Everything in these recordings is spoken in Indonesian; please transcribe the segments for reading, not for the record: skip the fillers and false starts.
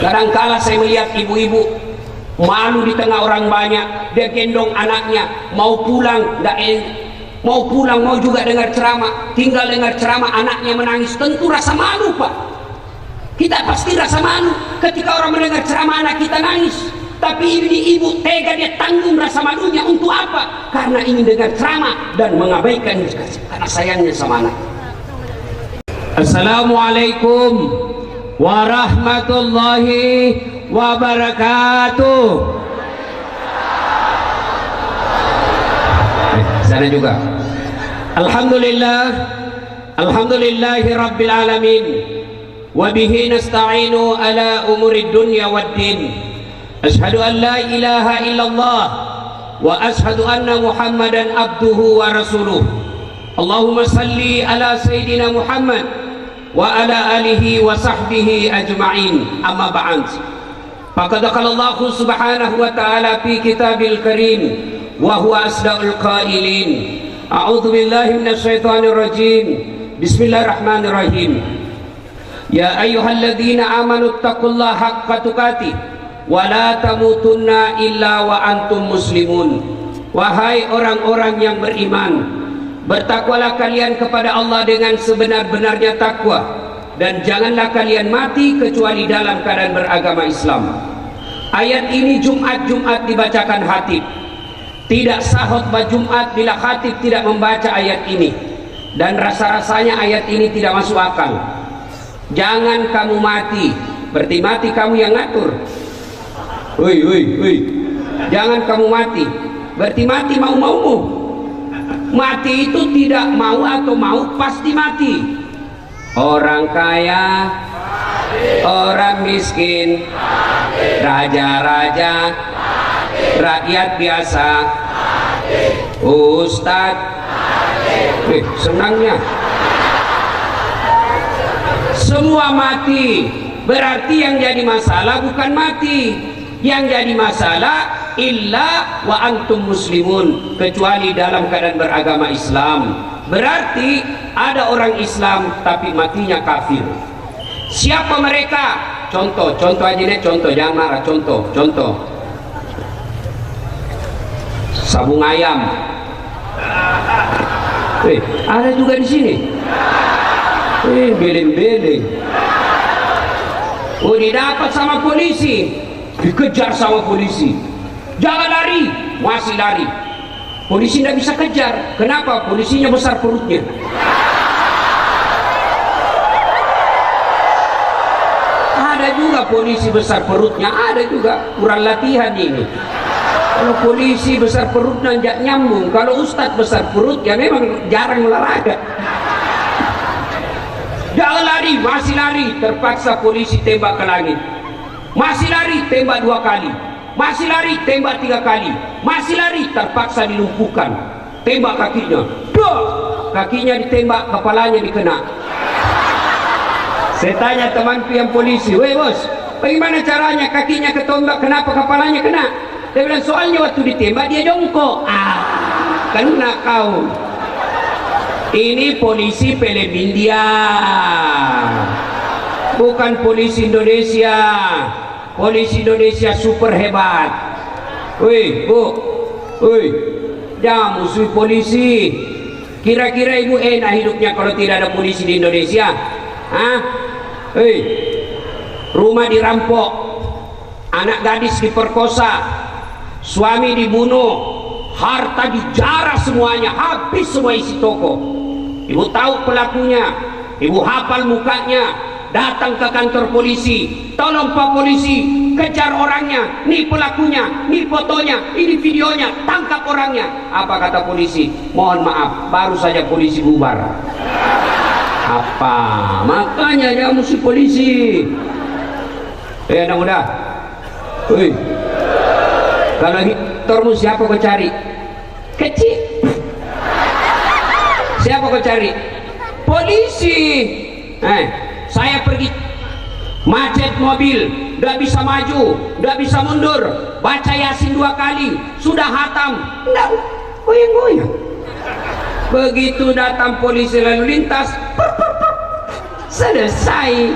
Kadangkala saya melihat ibu-ibu malu di tengah orang banyak, dia gendong anaknya, mau pulang mau juga dengar ceramah, tinggal dengar ceramah anaknya menangis, tentu rasa malu Pak. Kita pasti rasa malu ketika orang mendengar ceramah anak kita nangis. Tapi ini ibu tega, dia tanggung rasa malunya untuk apa? Karena ingin dengar ceramah dan mengabaikan karena sayangnya sama anak. Assalamualaikum warahmatullahi wabarakatuh. Sana juga. Alhamdulillahi rabbil alamin. Wa bihi nasta'inu ala umurid dunya waddin. Ashhadu an la ilaha illallah wa ashhadu anna Muhammadan abduhu wa rasuluh. Allahumma salli ala Sayyidina Muhammad wa ala alihi wa sahbihi ajma'in. Amma ba'd. Faqad qala Allah subhanahu wa ta'ala fi kitabil karim wa huwa asdaqul qailin. A'udzu billahi minasy syaithanir rajim. Bismillahirrahmanirrahim. Ya ayyuhalladzina amanu taqullaha haqqa tuqatih wa la tamutunna illa wa antum muslimun. Wahai orang-orang yang beriman, bertakwalah kalian kepada Allah dengan sebenar-benarnya takwa, dan janganlah kalian mati kecuali dalam keadaan beragama Islam. Ayat ini Jumat dibacakan khatib. Tidak sah khutbah Jumat bila khatib tidak membaca ayat ini, dan rasa-rasanya ayat ini tidak masuk akal. Jangan kamu mati, berarti mati kamu yang ngatur. Jangan kamu mati, berarti mati mau-maumu. Mati itu tidak mau atau mau, pasti mati. Orang kaya, orang miskin, raja-raja, rakyat biasa, ustadz, senangnya semua mati. Berarti yang jadi masalah bukan mati, yang jadi masalah illa wa antum muslimun, kecuali dalam keadaan beragama Islam. Berarti ada orang Islam tapi matinya kafir. Siapa mereka? Contoh aja deh, jangan marah. Contoh sabung ayam. Ada juga di sini. Beleng-beleng. Didapat sama polisi, dikejar sama polisi. Jangan lari, masih lari. Polisi tidak bisa kejar. Kenapa? Polisinya besar perutnya. Ada juga polisi besar perutnya, ada juga kurang latihan ini. Kalau polisi besar perutnya tidak nyambung. Kalau ustadz besar perut ya memang jarang olahraga. Jangan lari, masih lari. Terpaksa polisi tembak ke langit. Masih lari, tembak 2 kali. Masih lari, tembak 3 kali. Masih lari, terpaksa dilumpuhkan. Tembak kakinya. Kakinya ditembak, kepalanya dikena. Saya tanya temanku yang polisi, "Weh bos, bagaimana caranya kakinya ketombak, kenapa kepalanya kena?" Dia bilang, "Soalnya waktu ditembak dia jongkok." Kena kau. Ini polisi film India, bukan polisi Indonesia. Polisi Indonesia super hebat. Woi bu, jangan musuh polisi. Kira-kira ibu enak hidupnya kalau tidak ada polisi di Indonesia? Rumah dirampok, anak gadis diperkosa, suami dibunuh, harta dijarah semuanya, habis semua isi toko. Ibu tahu pelakunya, ibu hafal mukanya, datang ke kantor polisi. Tolong Pak Polisi, kejar orangnya, nih pelakunya, nih fotonya, ini videonya, tangkap orangnya. Apa kata polisi? Mohon maaf, baru saja polisi bubar. Apa? Makanya dia mesti polisi. Anak muda, kalau Hitlermu siapa kau cari? Kecil. Siapa kau cari? Polisi. Saya pergi macet mobil, gak bisa maju, gak bisa mundur, baca Yasin 2 kali, sudah hatam, enggak goyang-goyang. Begitu datang polisi lalu lintas, selesai.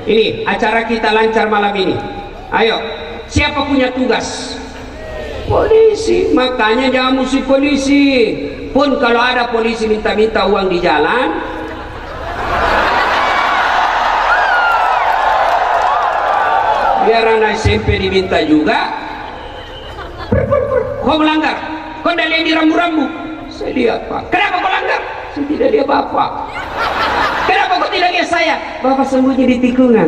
Ini acara kita lancar malam ini. Ayo, siapa punya tugas? Polisi. Makanya jangan musuh polisi. Pun kalau ada polisi minta-minta uang di jalan, biar anak SMP diminta juga. Kau melanggar, kau tidak lihat di rambu-rambu. Saya lihat Pak. Kenapa kau langgar? Saya tidak lihat Bapak. Kenapa kau tidak lihat saya? Bapak sembunyi di tikungan.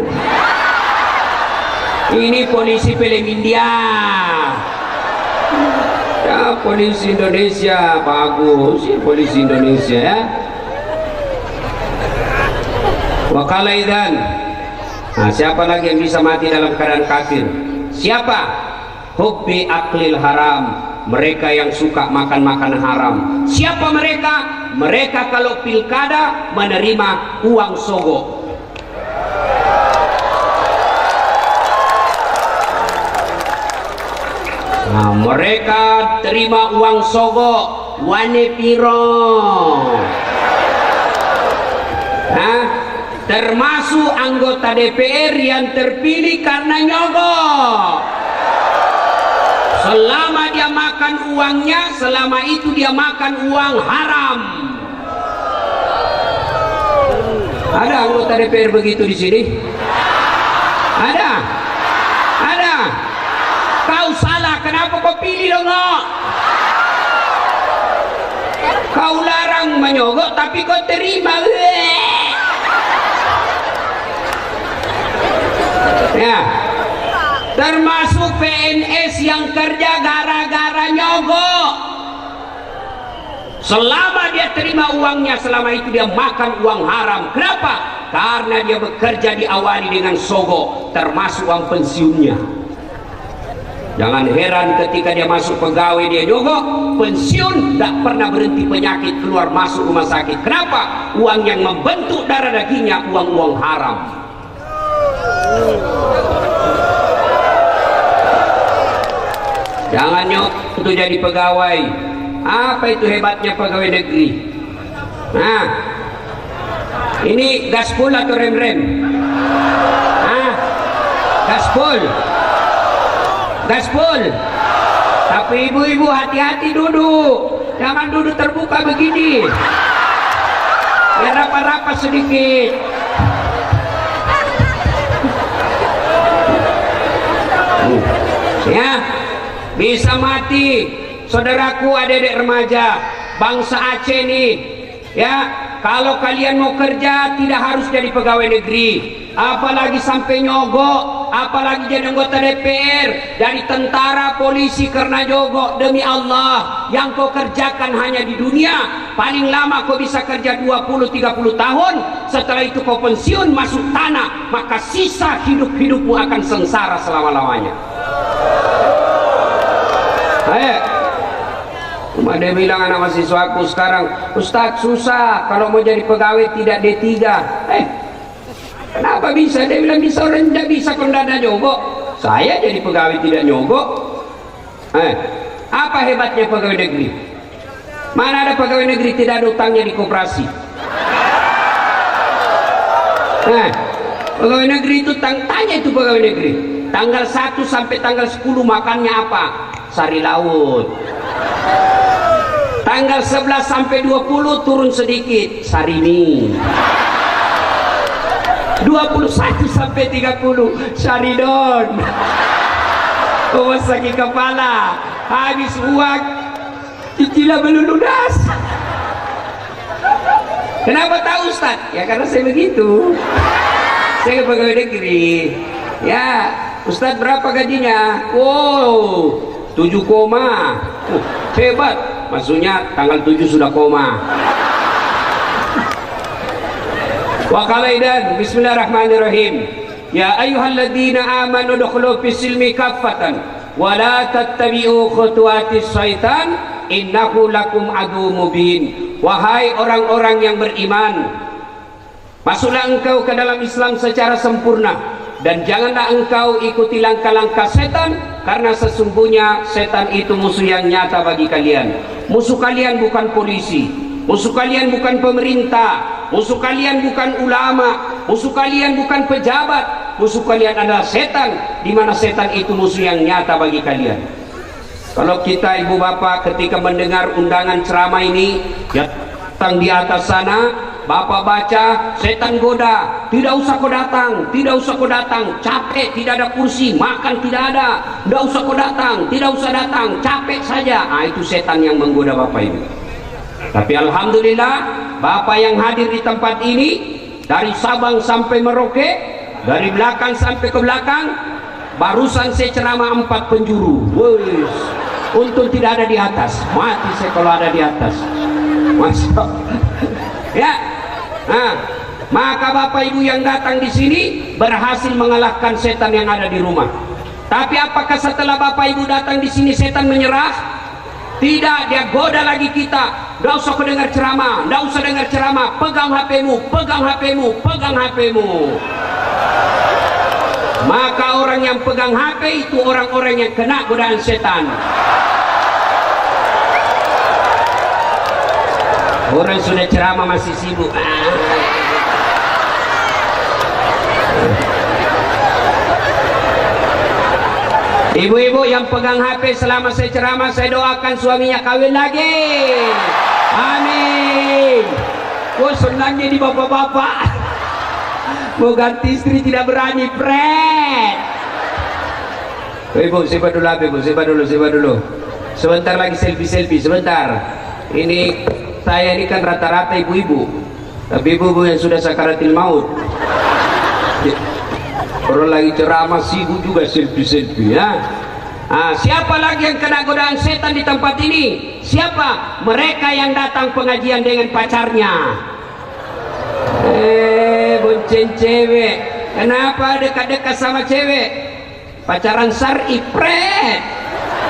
Ini polisi film India. Ya, polisi Indonesia bagus. Ya, polisi Indonesia ya. Wakalaidan. Nah, siapa lagi yang bisa mati dalam keadaan kafir? Siapa? Hubbi aklil haram. Mereka yang suka makan-makan haram. Siapa mereka? Mereka kalau pilkada menerima uang sogo. Nah, mereka terima uang sogo. Wane piro? Nah, termasuk anggota DPR yang terpilih karena nyogok. Selama dia makan uangnya, selama itu dia makan uang haram. Ada anggota DPR begitu di sini? Ada? Ada? Kau salah, kenapa kau pilih dong? Kau larang menyogok tapi kau terima. Ya. Termasuk PNS yang kerja gara-gara nyogok. Selama dia terima uangnya, selama itu dia makan uang haram. Kenapa? Karena dia bekerja diawali dengan sogo, termasuk uang pensiunnya. Jangan heran ketika dia masuk pegawai dia nyogok, pensiun tak pernah berhenti penyakit, keluar masuk rumah sakit. Kenapa? Uang yang membentuk darah dagingnya uang-uang haram. Jangan nyok untuk jadi pegawai. Apa itu hebatnya pegawai negeri? Nah, ini gaspol atau rem-rem? Ah, gaspol. Gaspol. Tapi ibu-ibu hati-hati duduk. Jangan duduk terbuka begini. Ya rapat-rapat sedikit. Ya. Bisa mati, saudaraku, adik-adik remaja bangsa Aceh nih ya. Kalau kalian mau kerja tidak harus jadi pegawai negeri, apalagi sampai nyogok, apalagi jadi anggota DPR, jadi tentara, polisi karena nyogok. Demi Allah, yang kau kerjakan hanya di dunia, paling lama kau bisa kerja 20-30 tahun. Setelah itu kau pensiun masuk tanah, maka sisa hidup-hidupmu akan sengsara selama-lamanya. Cuma dia bilang anak mahasiswaku sekarang, Ustadz susah kalau mau jadi pegawai tidak D3. Kenapa bisa? Dia bilang bisa, orang tidak bisa kalau tidak ada nyogok. Saya jadi pegawai tidak nyogok. Apa hebatnya pegawai negeri? Mana ada pegawai negeri tidak ada utangnya di koperasi? Pegawai negeri itu tanya itu pegawai negeri. Tanggal 1 sampai tanggal 10 makannya apa? Sari laut. Tanggal 11 sampai 20 turun sedikit, sari mie. 21 sampai 30 saridon. Oh, sakit kepala, habis uang, cicilan belum lunas. Kenapa tahu Ustaz? Ya karena saya begitu. Saya pegawai negeri. Ya, Ustaz berapa gajinya? Wow, 7 koma. Hebat. Maksudnya tanggal 7 sudah koma. Wa qalaidan. Bismillahirrahmanirrahim. Ya ayyuhalladzina amanu dukhulu fis silmi kaffatan wa la tattabi'u khutuwatis syaitan innahu lakum aduwwum mubin. Wahai orang-orang yang beriman, masuklah engkau ke dalam Islam secara sempurna dan janganlah engkau ikuti langkah-langkah setan, karena sesungguhnya setan itu musuh yang nyata bagi kalian. Musuh kalian bukan polisi, musuh kalian bukan pemerintah, musuh kalian bukan ulama, musuh kalian bukan pejabat, musuh kalian adalah setan, di mana setan itu musuh yang nyata bagi kalian. Kalau kita ibu bapak ketika mendengar undangan ceramah ini, ya datang di atas sana, bapak baca, setan goda, tidak usah kau datang, tidak usah kau datang, capek, tidak ada kursi, makan tidak ada, tidak usah kau datang, tidak usah datang, capek saja. Nah, itu setan yang menggoda bapak ini. Tapi alhamdulillah, bapak yang hadir di tempat ini dari Sabang sampai Merauke, dari belakang sampai ke belakang, barusan saya ceramah 4 penjuru. Wes, untung tidak ada di atas, mati saya kalau ada di atas. Masuk. Ya, nah, maka bapak ibu yang datang di sini berhasil mengalahkan setan yang ada di rumah. Tapi apakah setelah bapak ibu datang di sini setan menyerah? Tidak, dia goda lagi kita. Nggak usah kau dengar ceramah, nggak usah dengar ceramah. Pegang HP-mu, pegang HP-mu, pegang HP-mu. Maka orang yang pegang HP itu orang-orang yang kena godaan setan. Orang sudah ceramah masih sibuk. Ibu-ibu yang pegang HP selama saya ceramah, saya doakan suaminya kawin lagi. Amin. Oh, senangnya di bapak-bapak. Mau ganti istri tidak berani, pret. Ibu, siapa dulu HP, Bu? Siapa dulu. Sebentar lagi selfie, sebentar. Ini saya ini kan rata-rata ibu-ibu. Tapi ibu-ibu yang sudah sakaratil maut. Orang lagi ceramah sibuk juga selfie ya. Siapa lagi yang kena godaan setan di tempat ini? Siapa? Mereka yang datang pengajian dengan pacarnya. Bonceng cewek. Kenapa dekat-dekat sama cewek? Pacaran syar'i, pret.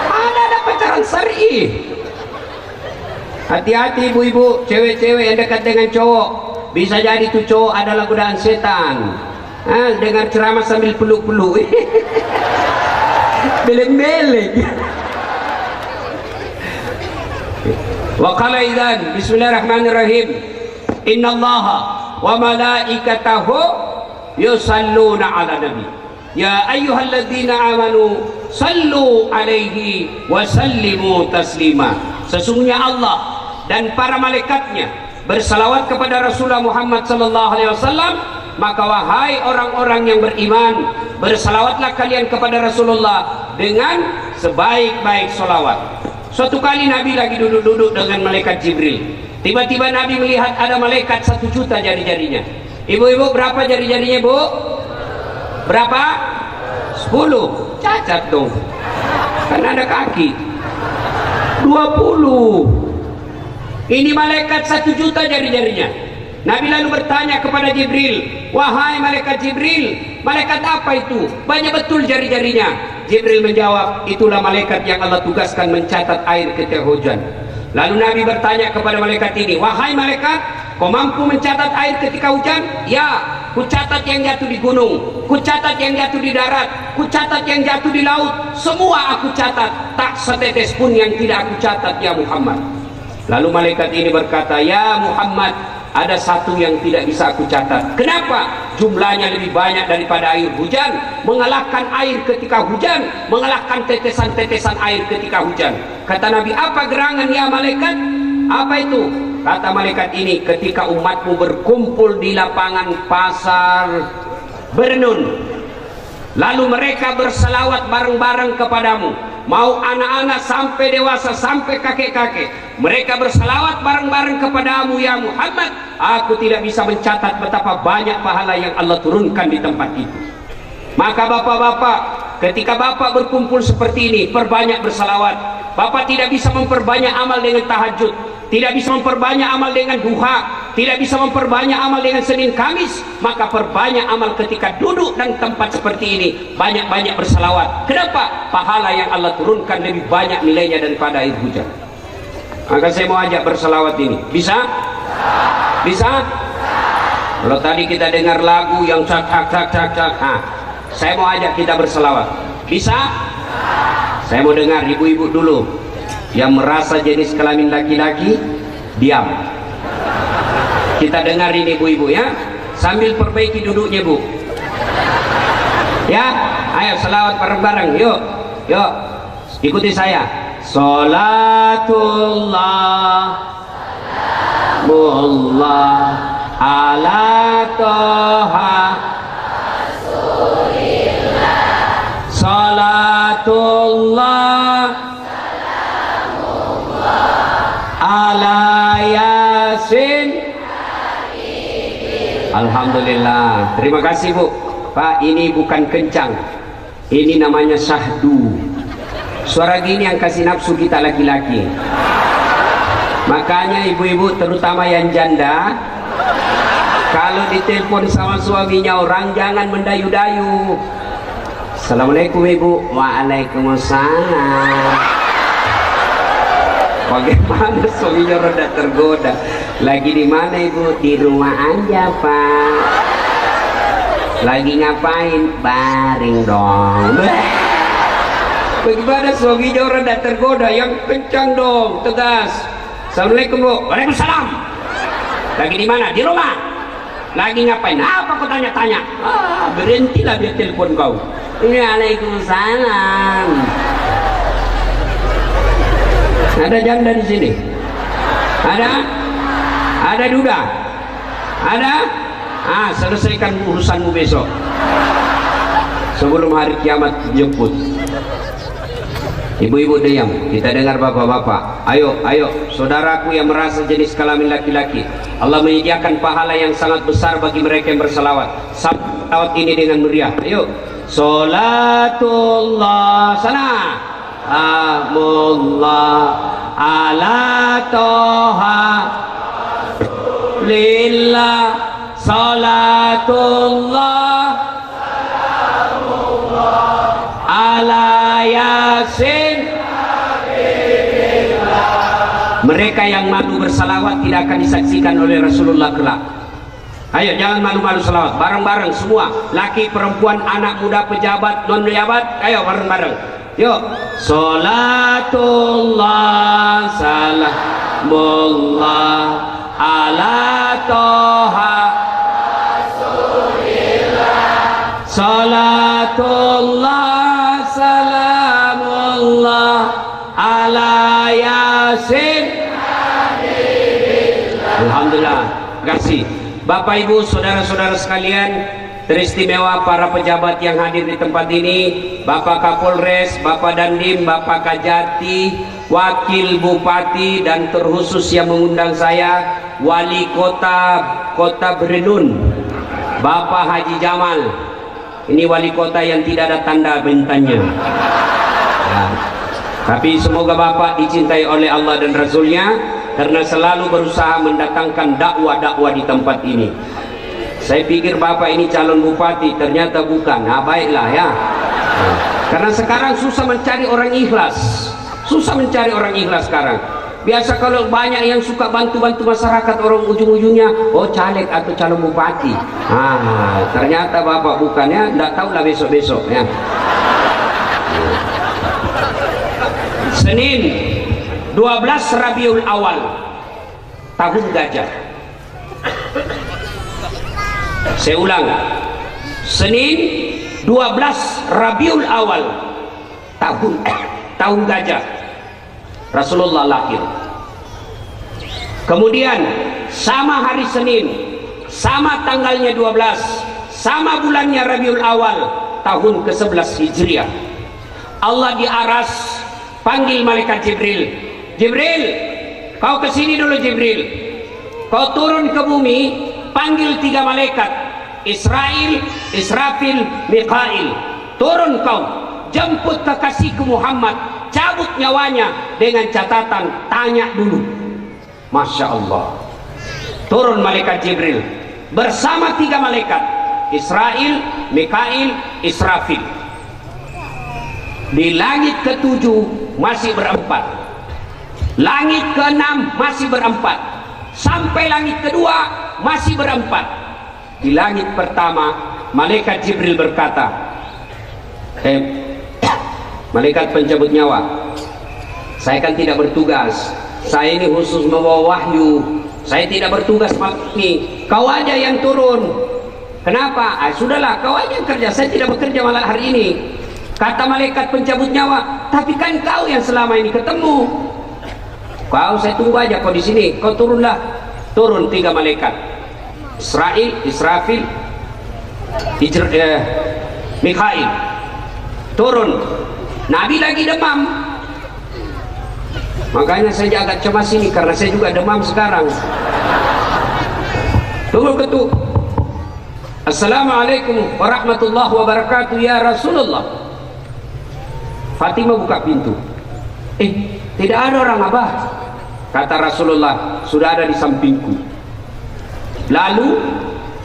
Ada pacaran syar'i. Hati-hati ibu-ibu, cewek-cewek yang dekat dengan cowok. Bisa jadi tuh cowok adalah godaan setan. Dengar ceramah sambil peluk-peluk. Beleng-beleng. Wa qala idzan bismillahirrahmanirrahim. Innallaha wa malaikatahu yusalluna 'alan nabi. Ya ayyuhalladzina amanu sallu 'alaihi wa sallimu taslima. Sesungguhnya Allah dan para malaikatnya bersalawat kepada Rasulullah Muhammad sallallahu alaihi wasallam. Maka wahai orang-orang yang beriman, bersalawatlah kalian kepada Rasulullah dengan sebaik-baik salawat. Suatu kali Nabi lagi duduk-duduk dengan malaikat Jibril. Tiba-tiba Nabi melihat ada malaikat 1 juta jari-jarinya. Ibu-ibu berapa jari-jarinya, Bu? Berapa? 10. Cacat dong. Karena ada kaki. 20. Ini malaikat 1 juta jari-jarinya. Nabi lalu bertanya kepada Jibril, wahai malaikat Jibril, malaikat apa itu? Banyak betul jari-jarinya. Jibril menjawab, itulah malaikat yang Allah tugaskan mencatat air ketika hujan. Lalu Nabi bertanya kepada malaikat ini, wahai malaikat, kau mampu mencatat air ketika hujan? Ya, ku catat yang jatuh di gunung, ku catat yang jatuh di darat, ku catat yang jatuh di laut, semua aku catat, tak setetes pun yang tidak aku catat ya Muhammad. Lalu malaikat ini berkata, ya Muhammad, ada satu yang tidak bisa aku catat. Kenapa? Jumlahnya lebih banyak daripada air hujan, mengalahkan air ketika hujan, mengalahkan tetesan-tetesan air ketika hujan. Kata Nabi, apa gerangan ya malaikat? Apa itu? Kata malaikat ini, ketika umatmu berkumpul di lapangan pasar Bernun, lalu mereka berselawat bareng-bareng kepadamu, mau anak-anak sampai dewasa sampai kakek-kakek, mereka berselawat bareng-bareng kepadamu ya Muhammad. Aku tidak bisa mencatat betapa banyak pahala yang Allah turunkan di tempat itu. Maka bapak-bapak, ketika bapak berkumpul seperti ini, perbanyak berselawat. Bapak tidak bisa memperbanyak amal dengan tahajud, tidak bisa memperbanyak amal dengan duha, tidak bisa memperbanyak amal dengan Senin Kamis. Maka perbanyak amal ketika duduk dan tempat seperti ini, banyak-banyak berselawat. Kenapa? Pahala yang Allah turunkan lebih banyak nilainya daripada air hujan. Maka saya mau ajak berselawat ini. Bisa? Bisa? Kalau tadi kita dengar lagu yang cak, saya mau ajak kita berselawat. Bisa? Saya mau dengar ibu-ibu dulu yang merasa jenis kelamin laki-laki, diam. Kita dengar ini ibu-ibu ya. sambil perbaiki duduknya Bu. Ya, ayo selawat bareng-bareng, yuk, yuk, ikuti saya. Salatullah, mullah, ala toha, salatullah, ala yasin. Alhamdulillah, terima kasih Bu. Pak, ini bukan kencang, ini namanya syahdu. Suara gini yang kasih nafsu kita laki-laki. Makanya ibu-ibu terutama yang janda, kalau ditelepon sama suaminya orang jangan mendayu-dayu. Assalamualaikum Ibu. Waalaikumsalam. Bagaimana suaminya rada tergoda. Lagi di mana Ibu? Di rumah aja Pak. Lagi ngapain? Baring dong. Bagaimana suaminya rada tergoda? Yang kencang dong, tegas. Assalamualaikum Bu. Waalaikumsalam. Lagi di mana? Di rumah. Lagi ngapain? Apa kau tanya-tanya? Berhentilah dia telepon kau. Waalaikumsalam. Ada janda di sini? Ada? Ada duda? Ada? Selesaikan urusanmu besok sebelum hari kiamat jemput. Ibu-ibu diam, kita dengar bapak-bapak. Ayo, ayo, saudaraku yang merasa jenis kelamin laki-laki, Allah menyediakan pahala yang sangat besar bagi mereka yang berselawat. Salawat ini dengan meriah. Ayo, salatullah, sana amullah ala toha lillah, salatullah ala yasin. Mereka yang malu bersalawat tidak akan disaksikan oleh Rasulullah kelak. Ayo jangan malu-malu salawat, bareng-bareng semua, laki, perempuan, anak muda, pejabat, non pejabat, ayo bareng-bareng. Yuk, salatullah salamullah ala toha, salatullah salamullah ala yasin. Alhamdulillah, kasih Bapak Ibu saudara-saudara sekalian, teristimewa para pejabat yang hadir di tempat ini, Bapak Kapolres, Bapak Dandim, Bapak Kajati, Wakil Bupati, dan terkhusus yang mengundang saya Wali Kota Berenun, Bapak Haji Jamal. Ini wali kota yang tidak ada tanda bintangnya ya. Tapi semoga Bapak dicintai oleh Allah dan Rasulnya, karena selalu berusaha mendatangkan dakwah-dakwah di tempat ini. Saya pikir Bapak ini calon bupati, ternyata bukan. Nah baiklah ya, karena sekarang susah mencari orang ikhlas. Susah mencari orang ikhlas sekarang. Biasa kalau banyak yang suka bantu-bantu masyarakat, orang ujung-ujungnya oh caleg atau calon bupati. Ternyata Bapak bukan ya, tidak tahulah besok-besok ya. Senin 12 Rabiul Awal tahun gajah. Saya ulang, Senin 12 Rabiul Awal tahun gajah, Rasulullah lahir. Kemudian sama hari Senin, sama tanggalnya 12, sama bulannya Rabiul Awal tahun ke-11 Hijriah, Allah di aras panggil malaikat Jibril. Jibril, kau kesini dulu Jibril. Kau turun ke bumi, panggil 3 malaikat, Israil, Israfil, Mikail. Turun kau, jemput kekasihku Muhammad, cabut nyawanya dengan catatan tanya dulu. Masya Allah. Turun malaikat Jibril bersama 3 malaikat, Israil, Mikail, Israfil. Di langit ke-7 masih berempat, langit ke-6 masih berempat, sampai langit kedua masih berempat. Di langit pertama malaikat Jibril berkata, malaikat pencabut nyawa, saya kan tidak bertugas, saya ini khusus membawa wahyu saya tidak bertugas malam ini, kau aja yang turun. Kenapa? Sudahlah, kau aja yang kerja, saya tidak bekerja malam hari ini. Kata malaikat pencabut nyawa, tapi kan kau yang selama ini ketemu. Kau, saya tunggu aja kau di sini. Kau turunlah. Turun 3 malaikat. Israfil, Mikhail. Turun. Nabi lagi demam. Makanya saya agak cemas ini karena saya juga demam sekarang. Tunggu ketuk. Assalamualaikum warahmatullahi wabarakatuh ya Rasulullah. Fatimah buka pintu. Tidak ada orang, Abah. Kata Rasulullah, sudah ada di sampingku. Lalu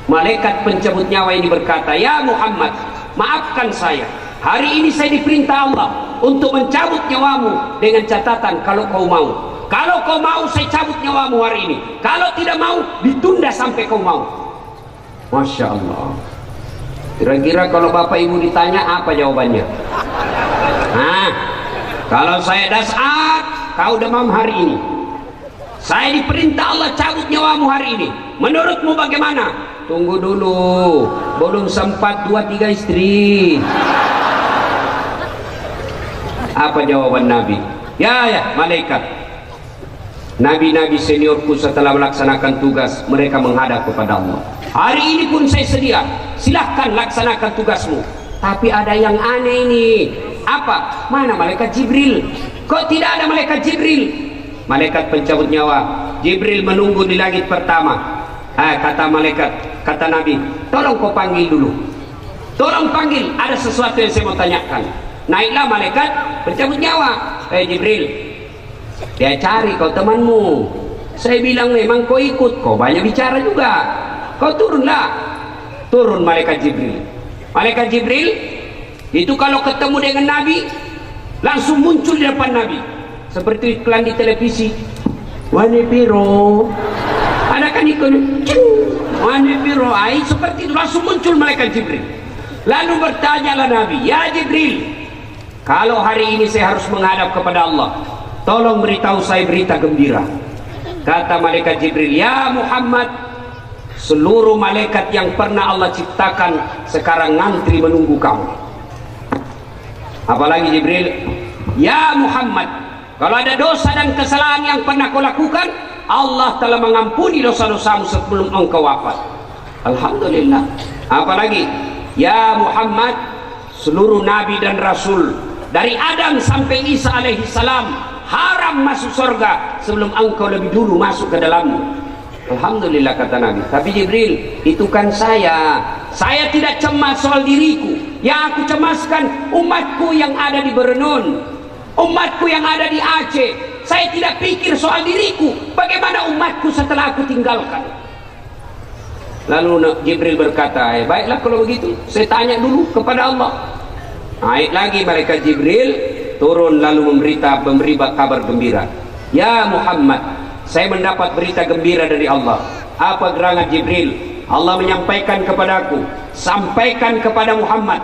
malaikat pencabut nyawa ini berkata, ya Muhammad, maafkan saya. Hari ini saya diperintah Allah untuk mencabut nyawamu dengan catatan kalau kau mau. Kalau kau mau, saya cabut nyawamu hari ini. Kalau tidak mau, ditunda sampai kau mau. Masya Allah. Kira-kira kalau Bapak Ibu ditanya apa jawabannya? Nah, kalau saya dasar, kau demam hari ini. Saya diperintah Allah cabut nyawamu hari ini. Menurutmu bagaimana? Tunggu dulu, belum sempat 2-3 istri. Apa jawaban Nabi? Ya, malaikat. Nabi-nabi seniorku setelah melaksanakan tugas, mereka menghadap kepada Allah. Hari ini pun saya sedia, silahkan laksanakan tugasmu. Tapi ada yang aneh ini. Apa? Mana malaikat Jibril? Kok tidak ada malaikat Jibril? Malaikat pencabut nyawa Jibril menunggu di langit pertama. Kata malaikat, kata Nabi, tolong kau panggil dulu. Tolong panggil, ada sesuatu yang saya mau tanyakan. Naiklah malaikat pencabut nyawa. Jibril, dia cari kau temanmu. Saya bilang memang kau ikut, kau banyak bicara juga. Kau turunlah. Turun malaikat Jibril. Malaikat Jibril itu kalau ketemu dengan Nabi langsung muncul di depan Nabi, seperti iklan di televisi. Wane piro, ada kan iklan, wane piro, seperti itu langsung muncul malaikat Jibril. Lalu bertanyalah Nabi, ya Jibril, kalau hari ini saya harus menghadap kepada Allah, tolong beritahu saya berita gembira. Kata malaikat Jibril, ya Muhammad, seluruh malaikat yang pernah Allah ciptakan sekarang ngantri menunggu kamu. Apalagi Jibril, ya Muhammad, kalau ada dosa dan kesalahan yang pernah kau lakukan, Allah telah mengampuni dosa-dosamu sebelum engkau wafat. Alhamdulillah. Apalagi, ya Muhammad, seluruh nabi dan rasul dari Adam sampai Isa alaihi salam haram masuk surga sebelum engkau lebih dulu masuk ke dalamnya. Alhamdulillah, kata Nabi. Tapi Jibril, itu kan saya tidak cemas soal diriku. Yang aku cemaskan umatku yang ada di Berenun, umatku yang ada di Aceh. Saya tidak pikir soal diriku, bagaimana umatku setelah aku tinggalkan. Lalu Jibril berkata, baiklah kalau begitu, saya tanya dulu kepada Allah. Naik lagi malaikat Jibril, turun lalu memberi kabar gembira. Ya Muhammad, saya mendapat berita gembira dari Allah. Apa gerangan Jibril? Allah menyampaikan kepadaku, sampaikan kepada Muhammad,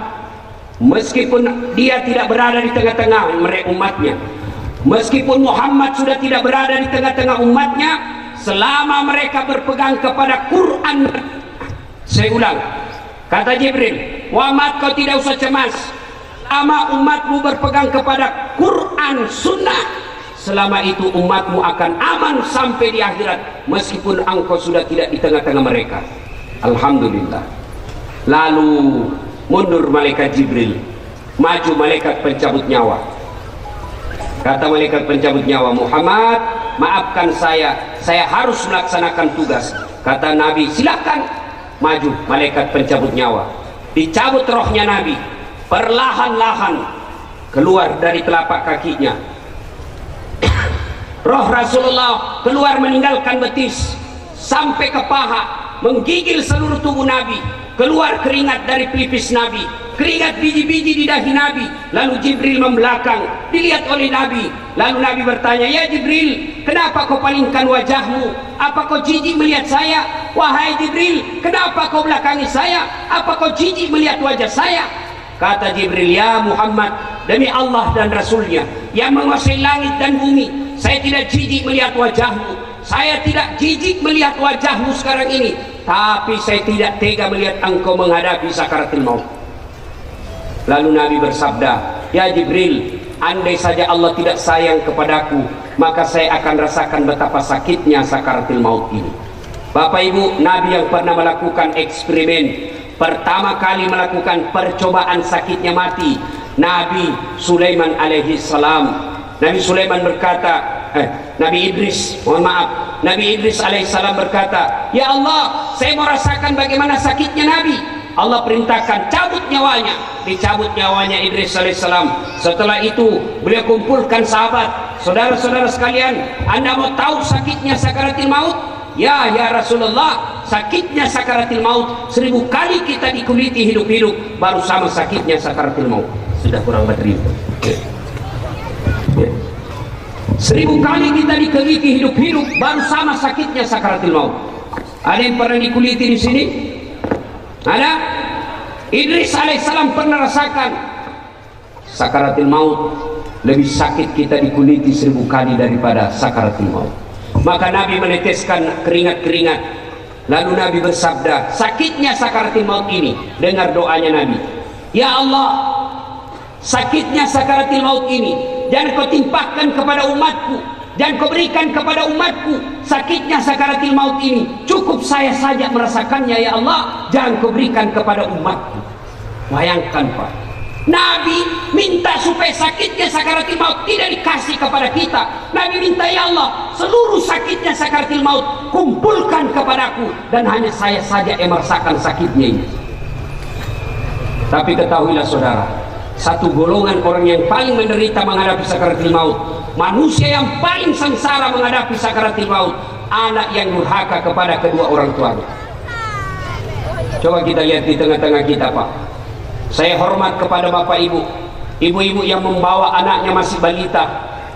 meskipun dia tidak berada di tengah-tengah umatnya, meskipun Muhammad sudah tidak berada di tengah-tengah umatnya, selama mereka berpegang kepada Quran. Saya ulang, kata Jibril, Muhammad, kau tidak usah cemas. Selama umatmu berpegang kepada Quran Sunnah, selama itu umatmu akan aman sampai di akhirat, meskipun engkau sudah tidak di tengah-tengah mereka. Alhamdulillah. Lalu mundur malaikat Jibril, maju malaikat pencabut nyawa. Kata malaikat pencabut nyawa, Muhammad, maafkan saya harus melaksanakan tugas. Kata Nabi, silakan. Maju malaikat pencabut nyawa, dicabut rohnya Nabi, perlahan-lahan keluar dari telapak kakinya. Roh Rasulullah keluar meninggalkan betis sampai ke paha, menggigil seluruh tubuh Nabi. Keluar keringat dari pelipis Nabi, keringat biji-biji di dahi Nabi. Lalu Jibril membelakang, dilihat oleh Nabi. Lalu Nabi bertanya, ya Jibril, kenapa kau palingkan wajahmu? Apa kau jijik melihat saya? Wahai Jibril, kenapa kau belakangi saya? Apa kau jijik melihat wajah saya? Kata Jibril, ya Muhammad, demi Allah dan Rasulnya yang menguasai langit dan bumi, saya tidak jijik melihat wajahmu. saya tidak jijik melihat wajahmu sekarang ini, tapi saya tidak tega melihat engkau menghadapi sakaratul maut. Lalu Nabi bersabda, ya Jibril, andai saja Allah tidak sayang kepadaku, maka saya akan rasakan betapa sakitnya sakaratul maut ini. Bapak Ibu, Nabi yang pernah melakukan eksperimen, pertama kali melakukan percobaan sakitnya mati, Nabi Sulaiman alaihi salam. Nabi Sulaiman berkata, Nabi Idris, mohon maaf, Nabi Idris alaihissalam berkata, ya Allah, saya mau rasakan bagaimana sakitnya Nabi. Allah perintahkan cabut nyawanya, dicabut nyawanya Idris alaihissalam. Setelah itu beliau kumpulkan sahabat, saudara-saudara sekalian, Anda mau tahu sakitnya sakaratul maut? Ya Rasulullah, sakitnya sakaratul maut 1000 kali kita dikuliti hidup-hidup baru sama sakitnya sakaratul maut. Sudah kurang bateri. 1000 kali kita dikuliti hidup-hidup baru sama sakitnya sakaratul maut. Ada yang pernah dikuliti di sini? Ada? Idris alaihissalam pernah rasakan sakaratul maut. Lebih sakit kita dikuliti 1000 kali daripada sakaratul maut. Maka Nabi meneteskan keringat-keringat. Lalu Nabi bersabda, sakitnya sakaratul maut ini, dengar doanya Nabi, ya Allah, sakitnya sakaratul maut ini jangan kau timpahkan kepada umatku, jangan kau berikan kepada umatku sakitnya sakaratul maut ini, cukup saya saja merasakannya ya Allah, jangan kau berikan kepada umatku. Bayangkan Pak, Nabi minta supaya sakitnya sakaratul maut tidak dikasih kepada kita. Nabi minta, ya Allah, seluruh sakitnya sakaratul maut kumpulkan kepadaku, dan hanya saya saja yang merasakan sakitnya ini. Tapi ketahuilah saudara, satu golongan orang yang paling menderita menghadapi sakaratul maut, manusia yang paling sengsara menghadapi sakaratul maut, anak yang durhaka kepada kedua orang tuanya. Coba kita lihat di tengah-tengah kita Pak. Saya hormat kepada bapak ibu, ibu-ibu yang membawa anaknya masih balita,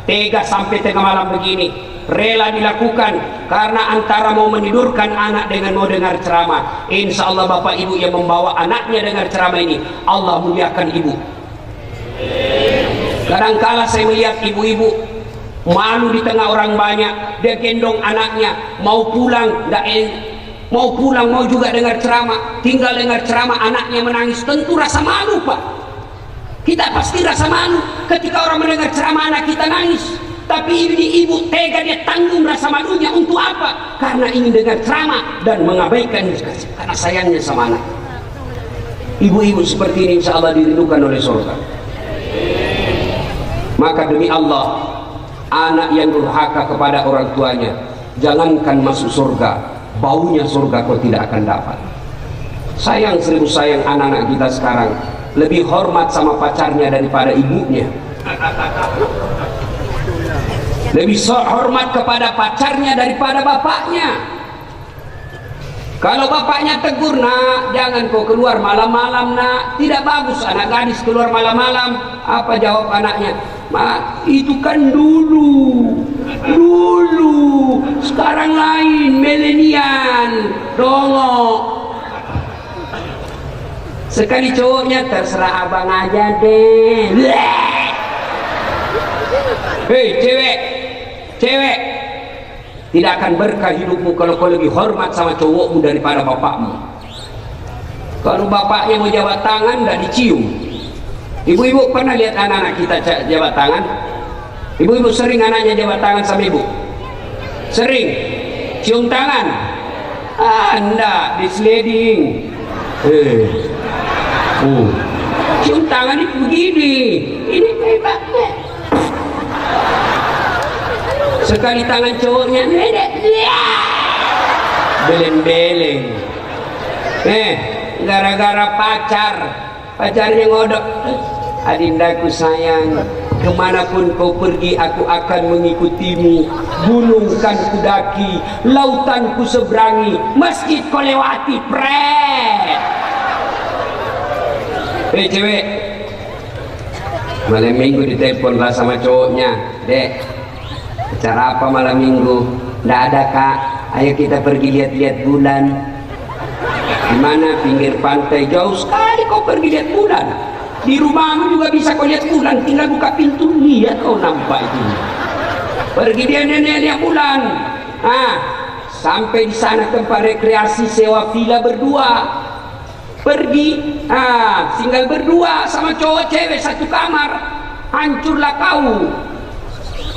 tega sampai tengah malam begini, rela dilakukan karena antara mau menidurkan anak dengan mau dengar ceramah. Insya Allah bapak ibu yang membawa anaknya dengar ceramah ini, Allah muliakan ibu. Kadangkala saya melihat ibu-ibu malu di tengah orang banyak, dia gendong anaknya mau pulang, mau pulang mau juga dengar ceramah, tinggal dengar ceramah anaknya menangis, tentu rasa malu Pak. Kita pasti rasa malu ketika orang mendengar ceramah anak kita nangis. Tapi ini ibu tega, dia tanggung rasa malunya untuk apa? Karena ingin dengar ceramah dan mengabaikan karena sayangnya sama anak. Ibu-ibu seperti ini insya Allah dirindukan oleh surga. Maka demi Allah, anak yang durhaka kepada orang tuanya, jangankan masuk surga, baunya surga kau tidak akan dapat. Sayang, seribu sayang anak-anak kita sekarang lebih hormat sama pacarnya daripada ibunya, lebih hormat kepada pacarnya daripada bapaknya. Kalau bapaknya tegur, nak jangan kau keluar malam-malam nak, tidak bagus anak gadis keluar malam-malam. Apa jawab anaknya? Ma, itu kan dulu, sekarang lain, milenial, dongok. Sekali cowoknya, terserah abang aja deh. Hei cewek, tidak akan berkah hidupmu kalau kau lebih hormat sama cowokmu daripada bapakmu. Kalau bapaknya mau jabat tangan, tidak dicium. Ibu-ibu pernah lihat anak-anak kita jabat tangan? Ibu-ibu sering anaknya jabat tangan sama ibu? Sering? Cium tangan? Enggak, di sliding. Cium tangan itu begini. Ini hebatnya. Sekali tangan cowoknya, beleng-beleng. Gara-gara pacarnya ngodok. Adindaku sayang, kemanapun kau pergi aku akan mengikutimu. Gunung kan kudaki, lautan ku seberangi, masjid kau lewati, pret. Cewek, malam minggu ditelepon lah sama cowoknya, dek, acara apa malam minggu? Nggak ada kak, ayo kita pergi lihat-lihat bulan. Dimana? Pinggir pantai, jauh sekali kau pergi lihat bulan. Di rumahmu juga bisa kau lihat bulan, tinggal buka pintu lihat kau nampak itu. Pergi dia lihat bulan. Sampai di sana tempat rekreasi, sewa villa berdua, pergi, tinggal berdua sama cowok cewek satu kamar, hancurlah kau.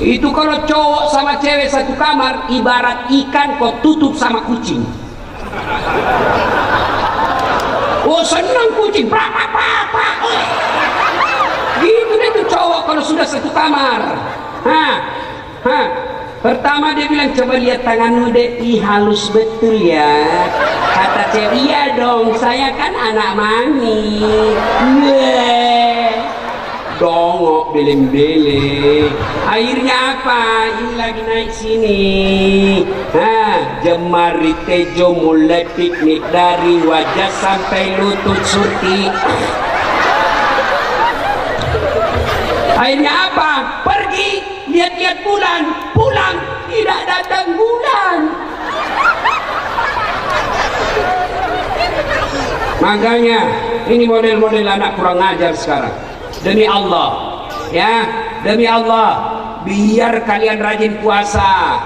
Itu kalau cowok sama cewek satu kamar, ibarat ikan kau tutup sama kucing. Oh senang kucing, gitu deh tuh cowok kalau sudah satu kamar. Pertama dia bilang, coba lihat tanganmu deh, ih halus betul ya. Kata cewek, iya dong, saya kan anak mami. Dongok beleng-beleng. Akhirnya apa? Ini lagi naik sini. Jemari Tejo mulai piknik dari wajah sampai lutut Surti. Akhirnya apa? Pergi lihat-lihat bulan, pulang tidak datang bulan. Makanya ini model-model anak kurang ajar sekarang. Demi Allah, ya, demi Allah, biar kalian rajin puasa,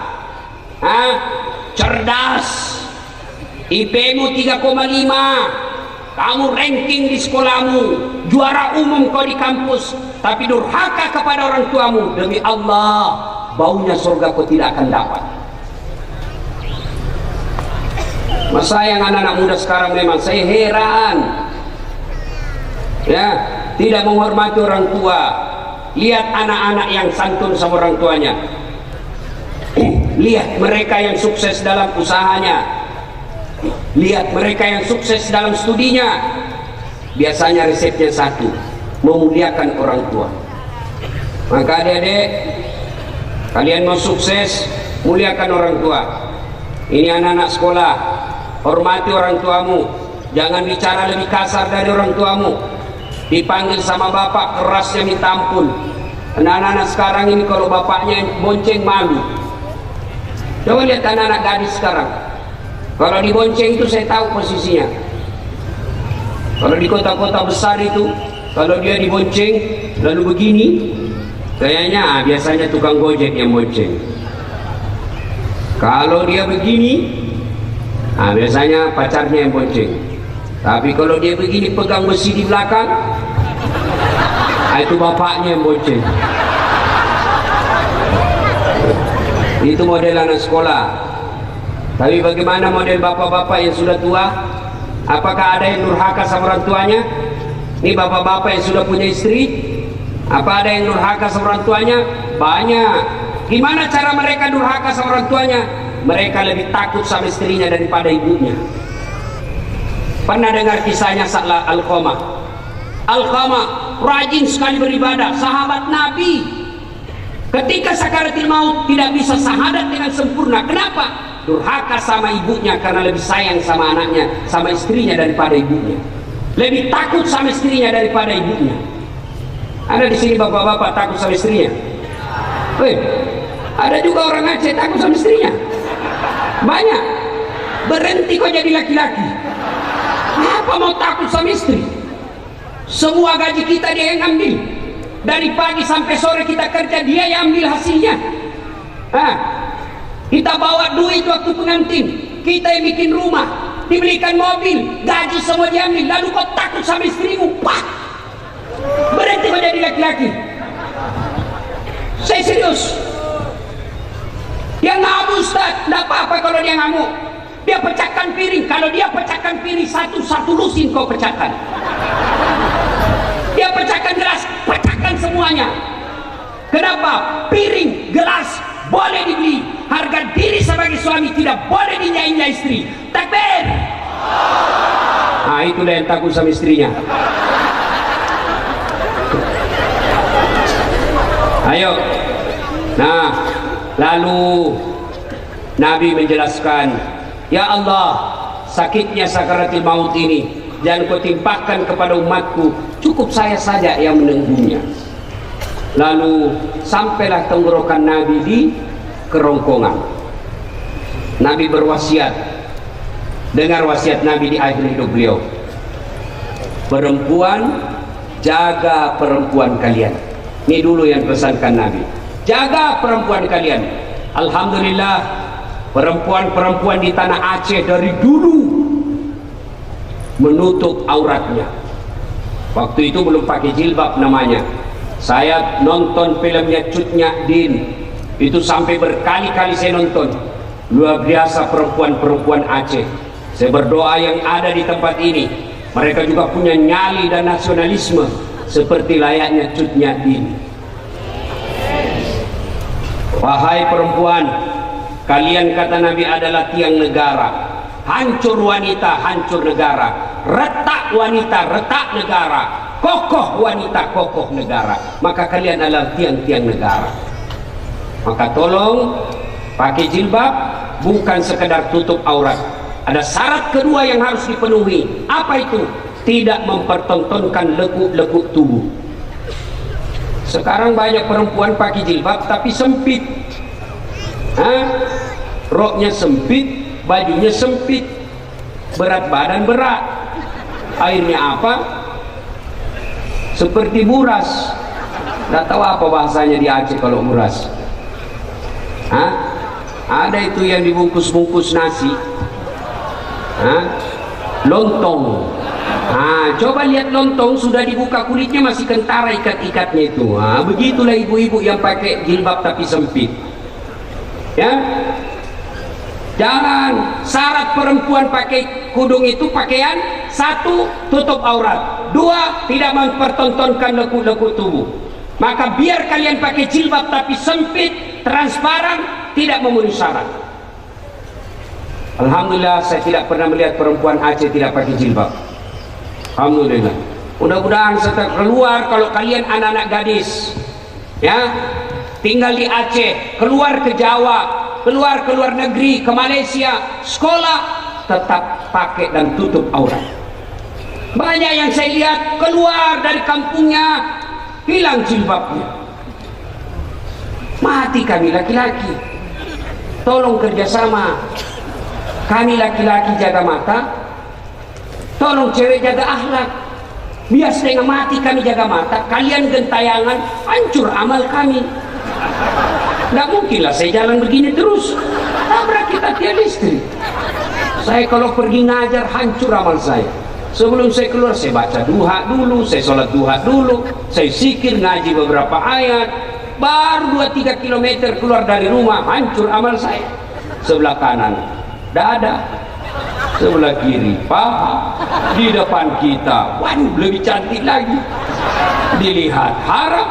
cerdas, IP-mu 3,5, kamu ranking di sekolahmu, juara umum kau di kampus, tapi durhaka kepada orang tuamu, demi Allah, baunya surga kau tidak akan dapat. Masa yang anak-anak muda sekarang memang saya heran, ya, tidak menghormati orang tua. Lihat anak-anak yang santun sama orang tuanya. Lihat mereka yang sukses dalam usahanya. Lihat mereka yang sukses dalam studinya. Biasanya resepnya satu, memuliakan orang tua. Maka adik-adik, kalian mau sukses, muliakan orang tua. Ini anak-anak sekolah, hormati orang tuamu. Jangan bicara lebih kasar dari orang tuamu. Dipanggil sama bapak kerasnya minta ampun. Anak-anak sekarang ini kalau bapaknya bonceng malu. Coba lihat anak-anak gadis sekarang, kalau dibonceng itu saya tahu posisinya. Kalau di kota-kota besar itu, kalau dia dibonceng lalu begini, kayaknya biasanya tukang gojek yang bonceng. Kalau dia begini, biasanya pacarnya yang bonceng. Tapi kalau dia begini pegang besi di belakang, itu bapaknya yang bonceng. Itu model anak sekolah. Tapi bagaimana model bapak-bapak yang sudah tua? Apakah ada yang durhaka sama orang tuanya? Ini bapak-bapak yang sudah punya istri, apa ada yang durhaka sama orang tuanya? Banyak. Gimana cara mereka durhaka sama orang tuanya? Mereka lebih takut sama istrinya daripada ibunya. Pernah dengar kisahnya Sa'la Al-Qamah? Al-Qamah rajin sekali beribadah, sahabat Nabi. Ketika sakaratul maut tidak bisa syahadat dengan sempurna. Kenapa? Durhaka sama ibunya karena lebih sayang sama anaknya, sama istrinya daripada ibunya. Lebih takut sama istrinya daripada ibunya. Ada di sini bapak-bapak takut sama istrinya? Ada juga orang Aceh takut sama istrinya. Banyak. Berhenti kok jadi laki-laki. Apa mau takut sama istri? Semua gaji kita dia yang ambil. Dari pagi sampai sore kita kerja, dia yang ambil hasilnya. Kita bawa duit waktu pengantin, kita yang bikin rumah, dibelikan mobil, gaji semua diambil. Lalu kau takut sama istrimu? Berhenti kau jadi laki-laki. Saya serius. Dia ngamuk Ustaz, tidak apa-apa kalau dia ngamuk. Dia pecahkan piring, kalau dia pecahkan piring satu-satu lusin kau pecahkan. Dia pecahkan gelas, pecahkan semuanya. Kenapa? Piring, gelas boleh dibeli, harga diri sebagai suami tidak boleh dinyanyi istri. Takbir. Itulah yang takut sama istrinya. Ayo. Nah, lalu Nabi menjelaskan, ya Allah, sakitnya sakaratul maut ini jangan kau timpakan kepada umatku, cukup saya saja yang menenggungnya. Lalu sampailah tenggorokan Nabi di kerongkongan. Nabi berwasiat, dengar wasiat Nabi di akhir hidup beliau, perempuan, jaga perempuan kalian. Ini dulu yang pesankan Nabi, jaga perempuan kalian. Alhamdulillah, perempuan-perempuan di tanah Aceh dari dulu menutup auratnya. Waktu itu belum pakai jilbab namanya. Saya nonton filmnya Cut Nyak Din, itu sampai berkali-kali saya nonton. Luar biasa perempuan-perempuan Aceh. Saya berdoa yang ada di tempat ini, mereka juga punya nyali dan nasionalisme seperti layaknya Cut Nyak Din. Wahai perempuan, kalian kata Nabi adalah tiang negara. Hancur wanita, hancur negara. Retak wanita, retak negara. Kokoh wanita, kokoh negara. Maka kalian adalah tiang-tiang negara. Maka tolong pakai jilbab, bukan sekedar tutup aurat. Ada syarat kedua yang harus dipenuhi. Apa itu? Tidak mempertontonkan lekuk-lekuk tubuh. Sekarang banyak perempuan pakai jilbab tapi sempit. Roknya sempit, bajunya sempit, berat badan berat. Akhirnya apa? Seperti buras. Nggak tahu apa bahasanya di Aceh kalau buras. Ada itu yang dibungkus-bungkus nasi. Lontong. Coba lihat lontong sudah dibuka kulitnya masih kentara ikat-ikatnya itu. Begitulah ibu-ibu yang pakai jilbab tapi sempit. Ya, jangan. Syarat perempuan pakai kudung itu pakaian: satu, tutup aurat; dua, tidak mempertontonkan lekuk-lekuk tubuh. Maka biar kalian pakai jilbab tapi sempit, transparan, tidak memenuhi syarat. Alhamdulillah saya tidak pernah melihat perempuan Aceh tidak pakai jilbab. Alhamdulillah. Mudah-mudahan setelah keluar, kalau kalian anak-anak gadis ya tinggal di Aceh, keluar ke Jawa, keluar ke luar negeri, ke Malaysia, sekolah, tetap pakai dan tutup aurat. Banyak yang saya lihat keluar dari kampungnya hilang jilbabnya. Mati kami laki-laki. Tolong kerjasama. Kami laki-laki jaga mata, tolong cewek jaga akhlak. Biar setengah mati kami jaga mata, kalian gentayangan, hancur amal kami. Nggak mungkinlah saya jalan begini terus, tabrak kita tiang listrik. Saya kalau pergi ngajar hancur amal saya. Sebelum saya keluar saya baca duha dulu, saya sholat duha dulu, saya zikir ngaji beberapa ayat. Baru 2-3 kilometer keluar dari rumah hancur amal saya. Sebelah kanan dada, sebelah kiri paha, di depan kita waduh lebih cantik lagi. Dilihat haram,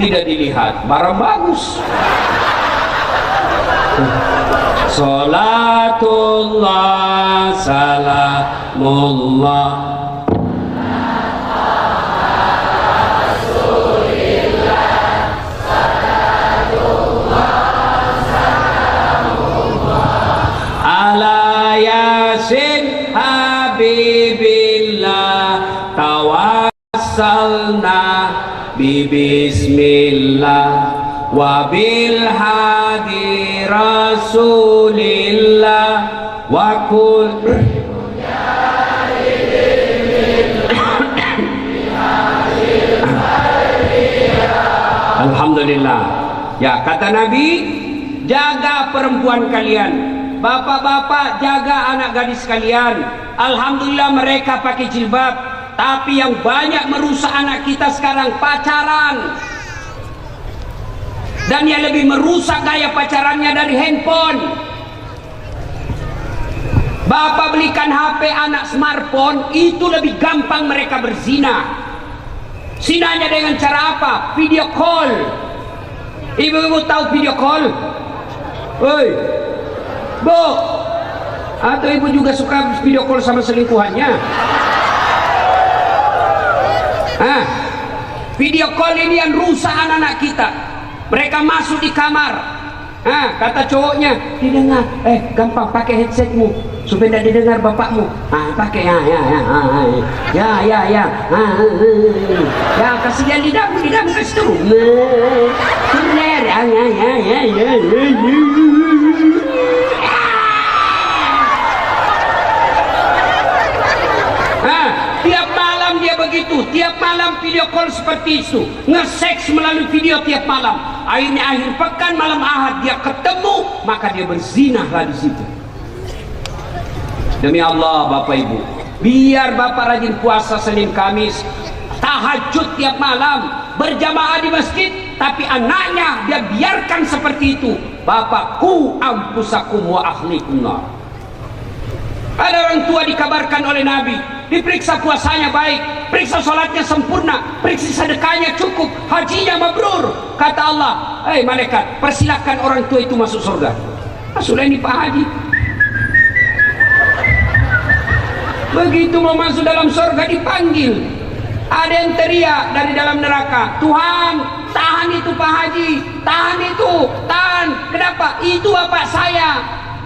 tidak dilihat barang bagus. Salatullah salamullah ala yasin habibillah tawassalna bismillah wa bil hadi rasulillah wa kul alhamdulillah. Ya, kata Nabi, jaga perempuan kalian. Bapak-bapak jaga anak gadis kalian. Alhamdulillah mereka pakai jilbab. Tapi yang banyak merusak anak kita sekarang pacaran. Dan yang lebih merusak gaya pacarannya dari handphone. Bapak belikan HP anak smartphone, itu lebih gampang mereka berzina. Zinanya dengan cara apa? Video call. Ibu-ibu tahu video call? Woi, Bu, atau ibu juga suka video call sama selingkuhannya? Video call ini yang rusak anak-anak kita. Mereka masuk di kamar, kata cowoknya, didengar, gampang pakai headsetmu supaya tidak didengar bapakmu. Pakai ya kasih dia lidahmu kasih turun. Tiap malam dia begitu, tiap malam video call seperti itu, nge-seks melalui video tiap malam. Akhirnya akhir pekan malam Ahad dia ketemu, maka dia berzinahlah di situ. Demi Allah Bapak Ibu, biar Bapak rajin puasa Senin Kamis, tahajud tiap malam, berjamaah di masjid, tapi anaknya dia biarkan seperti itu. Bapak, ku ampusakum wa ahlikum nar. Ada orang tua dikabarkan oleh Nabi, diperiksa puasanya baik, periksa sholatnya sempurna, periksa sedekahnya cukup, hajinya mabrur. Kata Allah, malaikat, persilakan orang tua itu masuk surga. Sudah ini Pak Haji. Begitu mau masuk dalam surga dipanggil, ada yang teriak dari dalam neraka, Tuhan, tahan itu Pak Haji, tahan itu, tahan. Kenapa? Itu bapak saya.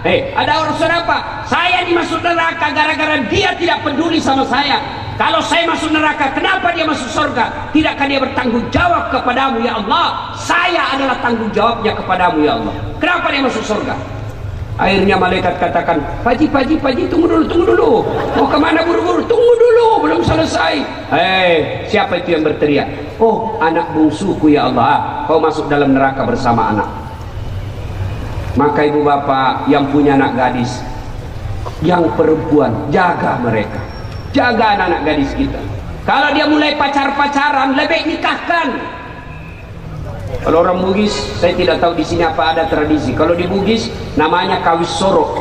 Ada urusan apa? Saya dimasuk neraka gara-gara dia tidak peduli sama saya. Kalau saya masuk neraka, kenapa dia masuk surga? Tidakkah dia bertanggung jawab kepadamu ya Allah? Saya adalah tanggung jawabnya kepadamu ya Allah. Kenapa dia masuk surga? Akhirnya malaikat katakan, Paji, tunggu dulu. Mau kemana buru-buru? Tunggu dulu, belum selesai. Siapa itu yang berteriak? Oh, anak bungsuku ya Allah, kau masuk dalam neraka bersama anak. Maka ibu bapak yang punya anak gadis, yang perempuan, jaga mereka, jaga anak-anak gadis kita. Kalau dia mulai pacaran, lebih nikahkan. Kalau orang Bugis, saya tidak tahu di sini apa ada tradisi. Kalau di Bugis namanya kawis sorok.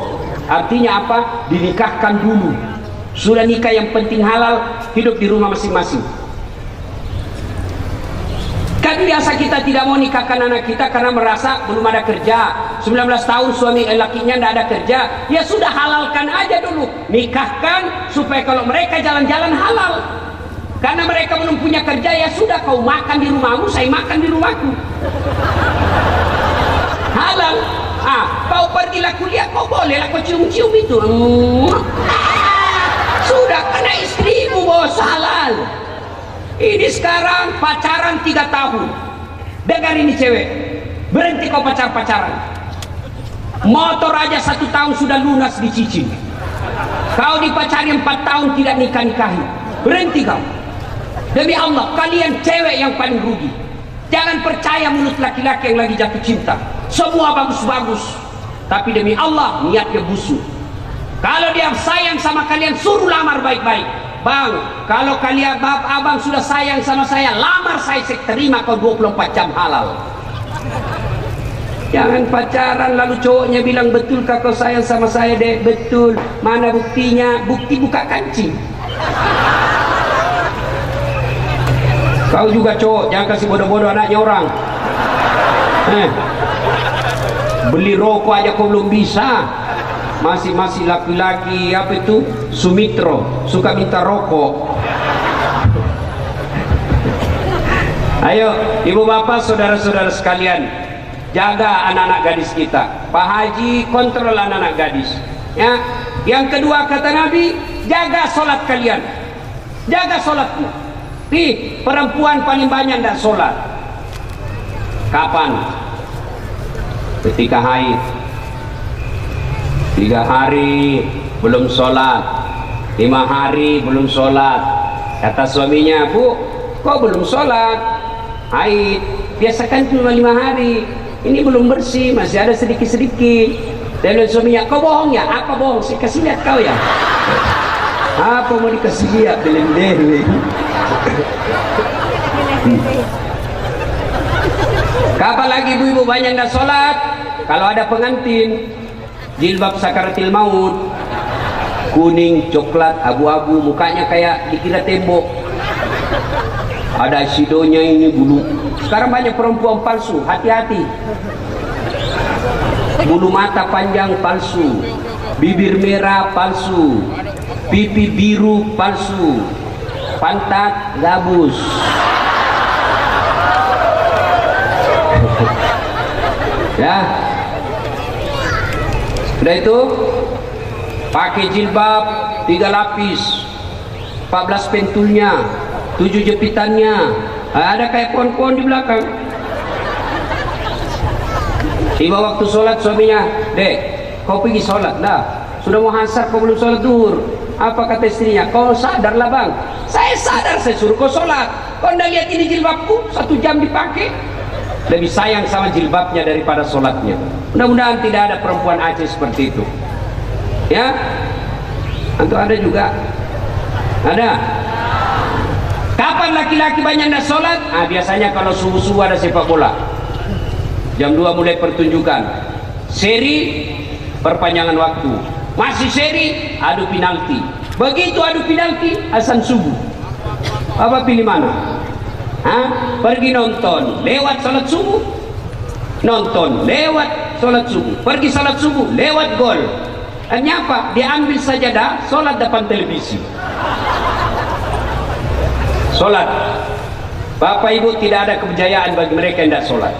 Artinya apa? Dinikahkan dulu. Sudah nikah yang penting halal, hidup di rumah masing-masing. Kan biasa kita tidak mau nikahkan anak kita karena merasa belum ada kerja. 19 tahun suami lakinya tidak ada kerja, ya sudah halalkan aja dulu, nikahkan supaya kalau mereka jalan-jalan halal. Karena mereka belum punya kerja, ya sudah kau makan di rumahmu, saya makan di rumahku. Halal. Kau pergilah kuliah, kau bolehlah kau cium-cium itu. Sudah kena istrimu bos, halal. Ini sekarang pacaran 3 tahun. Dengar ini cewek, berhenti kau pacaran. Motor aja 1 tahun sudah lunas dicicil. Kau dipacari 4 tahun tidak nikah-nikahi. Berhenti kau. Demi Allah, kalian cewek yang paling rugi. Jangan percaya mulut laki-laki yang lagi jatuh cinta. Semua bagus-bagus, tapi demi Allah niatnya busuk. Kalau dia sayang sama kalian, suruh lamar baik-baik. Bang, kalau kalian abang sudah sayang sama saya, lamar saya terima kau 24 jam halal. Jangan pacaran lalu cowoknya bilang, betulkah kau sayang sama saya dek? Betul. Mana buktinya? Bukti buka kancing. Kau juga cowok, jangan kasih bodoh-bodoh anaknya orang. Beli rokok aja kau belum bisa. Masih laki-laki apa itu Sumitro, suka minta rokok. Ayo ibu bapak saudara-saudara sekalian, jaga anak-anak gadis kita. Pak Haji kontrol anak-anak gadis ya. Yang kedua kata Nabi, jaga sholat kalian, jaga sholatmu. Perempuan paling banyak tidak sholat. Kapan? Ketika haid. 3 hari belum sholat, 5 hari belum sholat. Kata suaminya, Bu, kok belum sholat? Haid, biasakan cuma 5 hari. Ini belum bersih, masih ada sedikit-sedikit. Dan suaminya, kau bohong ya? Apa bohong? Saya kasih lihat kau ya. Apa mau dikasih lihat? Belendeng. Kapan lagi ibu-ibu banyak tidak sholat? Kalau ada pengantin, jilbab sakaratil maut, kuning, coklat, abu-abu, mukanya kayak dikira tembok, ada sidonya ini bulu. Sekarang banyak perempuan palsu, hati-hati. Bulu mata panjang palsu, bibir merah palsu, pipi biru palsu, pantat gabus. Ya, udah itu pakai jilbab 3 lapis, 14 pentulnya, 7 jepitannya, ada kayak pohon-pohon di belakang. Tiba waktu sholat suaminya, dek, kau pergi sholat dah. Sudah mau hasar kau belum sholat duhur. Apa kata istrinya? Kau sadarlah bang, Saya sadar, saya suruh kau sholat. Kau anda lihat ini jilbabku 1 jam dipakai. Lebih sayang sama jilbabnya daripada sholatnya. Mudah-mudahan tidak ada perempuan Aceh seperti itu. Ya, atau ada juga? Ada. Kapan laki-laki banyak tidak sholat? Biasanya kalau subuh-subuh ada sepak bola. Jam 2 mulai pertunjukan. Seri perpanjangan waktu. Masih seri adu penalti. Begitu adu penalti azan subuh. Apa pilih mana? Pergi nonton lewat salat subuh, nonton lewat salat subuh, pergi salat subuh lewat gol. Hanya apa? Diambil sajadah, salat depan televisi. Salat. Bapak Ibu, tidak ada kejayaan bagi mereka yang tidak salat.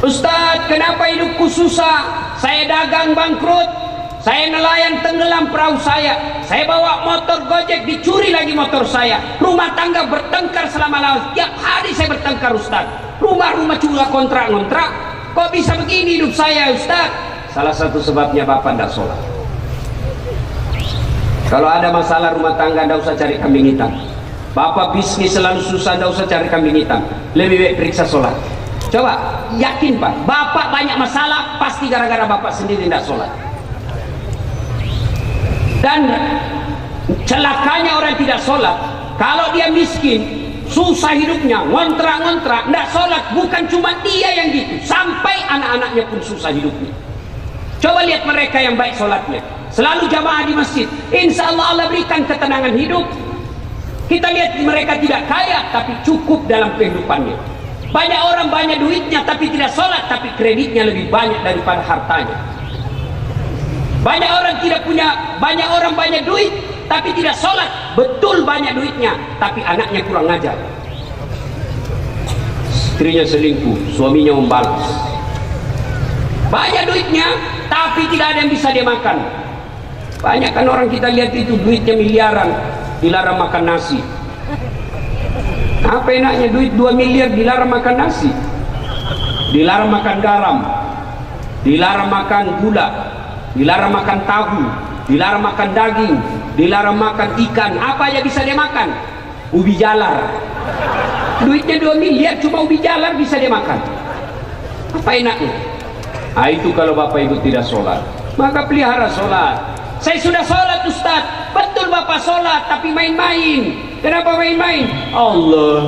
Ustaz, kenapa hidupku susah? Saya dagang bangkrut. Saya nelayan tenggelam perahu saya bawa motor Gojek, dicuri lagi motor saya. Rumah tangga bertengkar selama-lamanya. Tiap hari saya bertengkar Ustaz. Rumah-rumah juga kontrak-kontrak. Kok bisa begini hidup saya Ustaz? Salah satu sebabnya Bapak tidak sholat. Kalau ada masalah rumah tangga, tidak usah cari kambing hitam. Bapak bisnis selalu susah, tidak usah cari kambing hitam. Lebih baik periksa sholat. Coba, yakin Pak, Bapak banyak masalah, pasti gara-gara Bapak sendiri tidak sholat. Dan celakanya orang tidak sholat, kalau dia miskin, susah hidupnya, ngontrak-ngontrak, tidak sholat. Bukan cuma dia yang gitu, sampai anak-anaknya pun susah hidupnya. Coba lihat mereka yang baik sholatnya, selalu jamaah di masjid, insya Allah Allah berikan ketenangan hidup. Kita lihat mereka tidak kaya, tapi cukup dalam kehidupannya. Banyak orang banyak duitnya, tapi tidak sholat, tapi kreditnya lebih banyak daripada hartanya. Banyak orang tidak punya, banyak orang banyak duit tapi tidak sholat. Betul banyak duitnya, tapi anaknya kurang ajar. Istrinya selingkuh, suaminya membalas. Banyak duitnya, tapi tidak ada yang bisa dia makan. Banyak kan orang kita lihat itu duitnya miliaran, dilarang makan nasi. Apa enaknya duit 2 miliar dilarang makan nasi, dilarang makan garam, dilarang makan gula, dilarang makan tahu, dilarang makan daging, dilarang makan ikan. Apa aja bisa dia makan? Ubi jalar. Duitnya 2 miliar, cuma ubi jalar bisa dia makan. Apa enaknya? Itu kalau Bapak Ibu tidak sholat, maka pelihara sholat. Saya sudah sholat Ustaz. Betul Bapak sholat, tapi main-main. Kenapa main-main? Allah.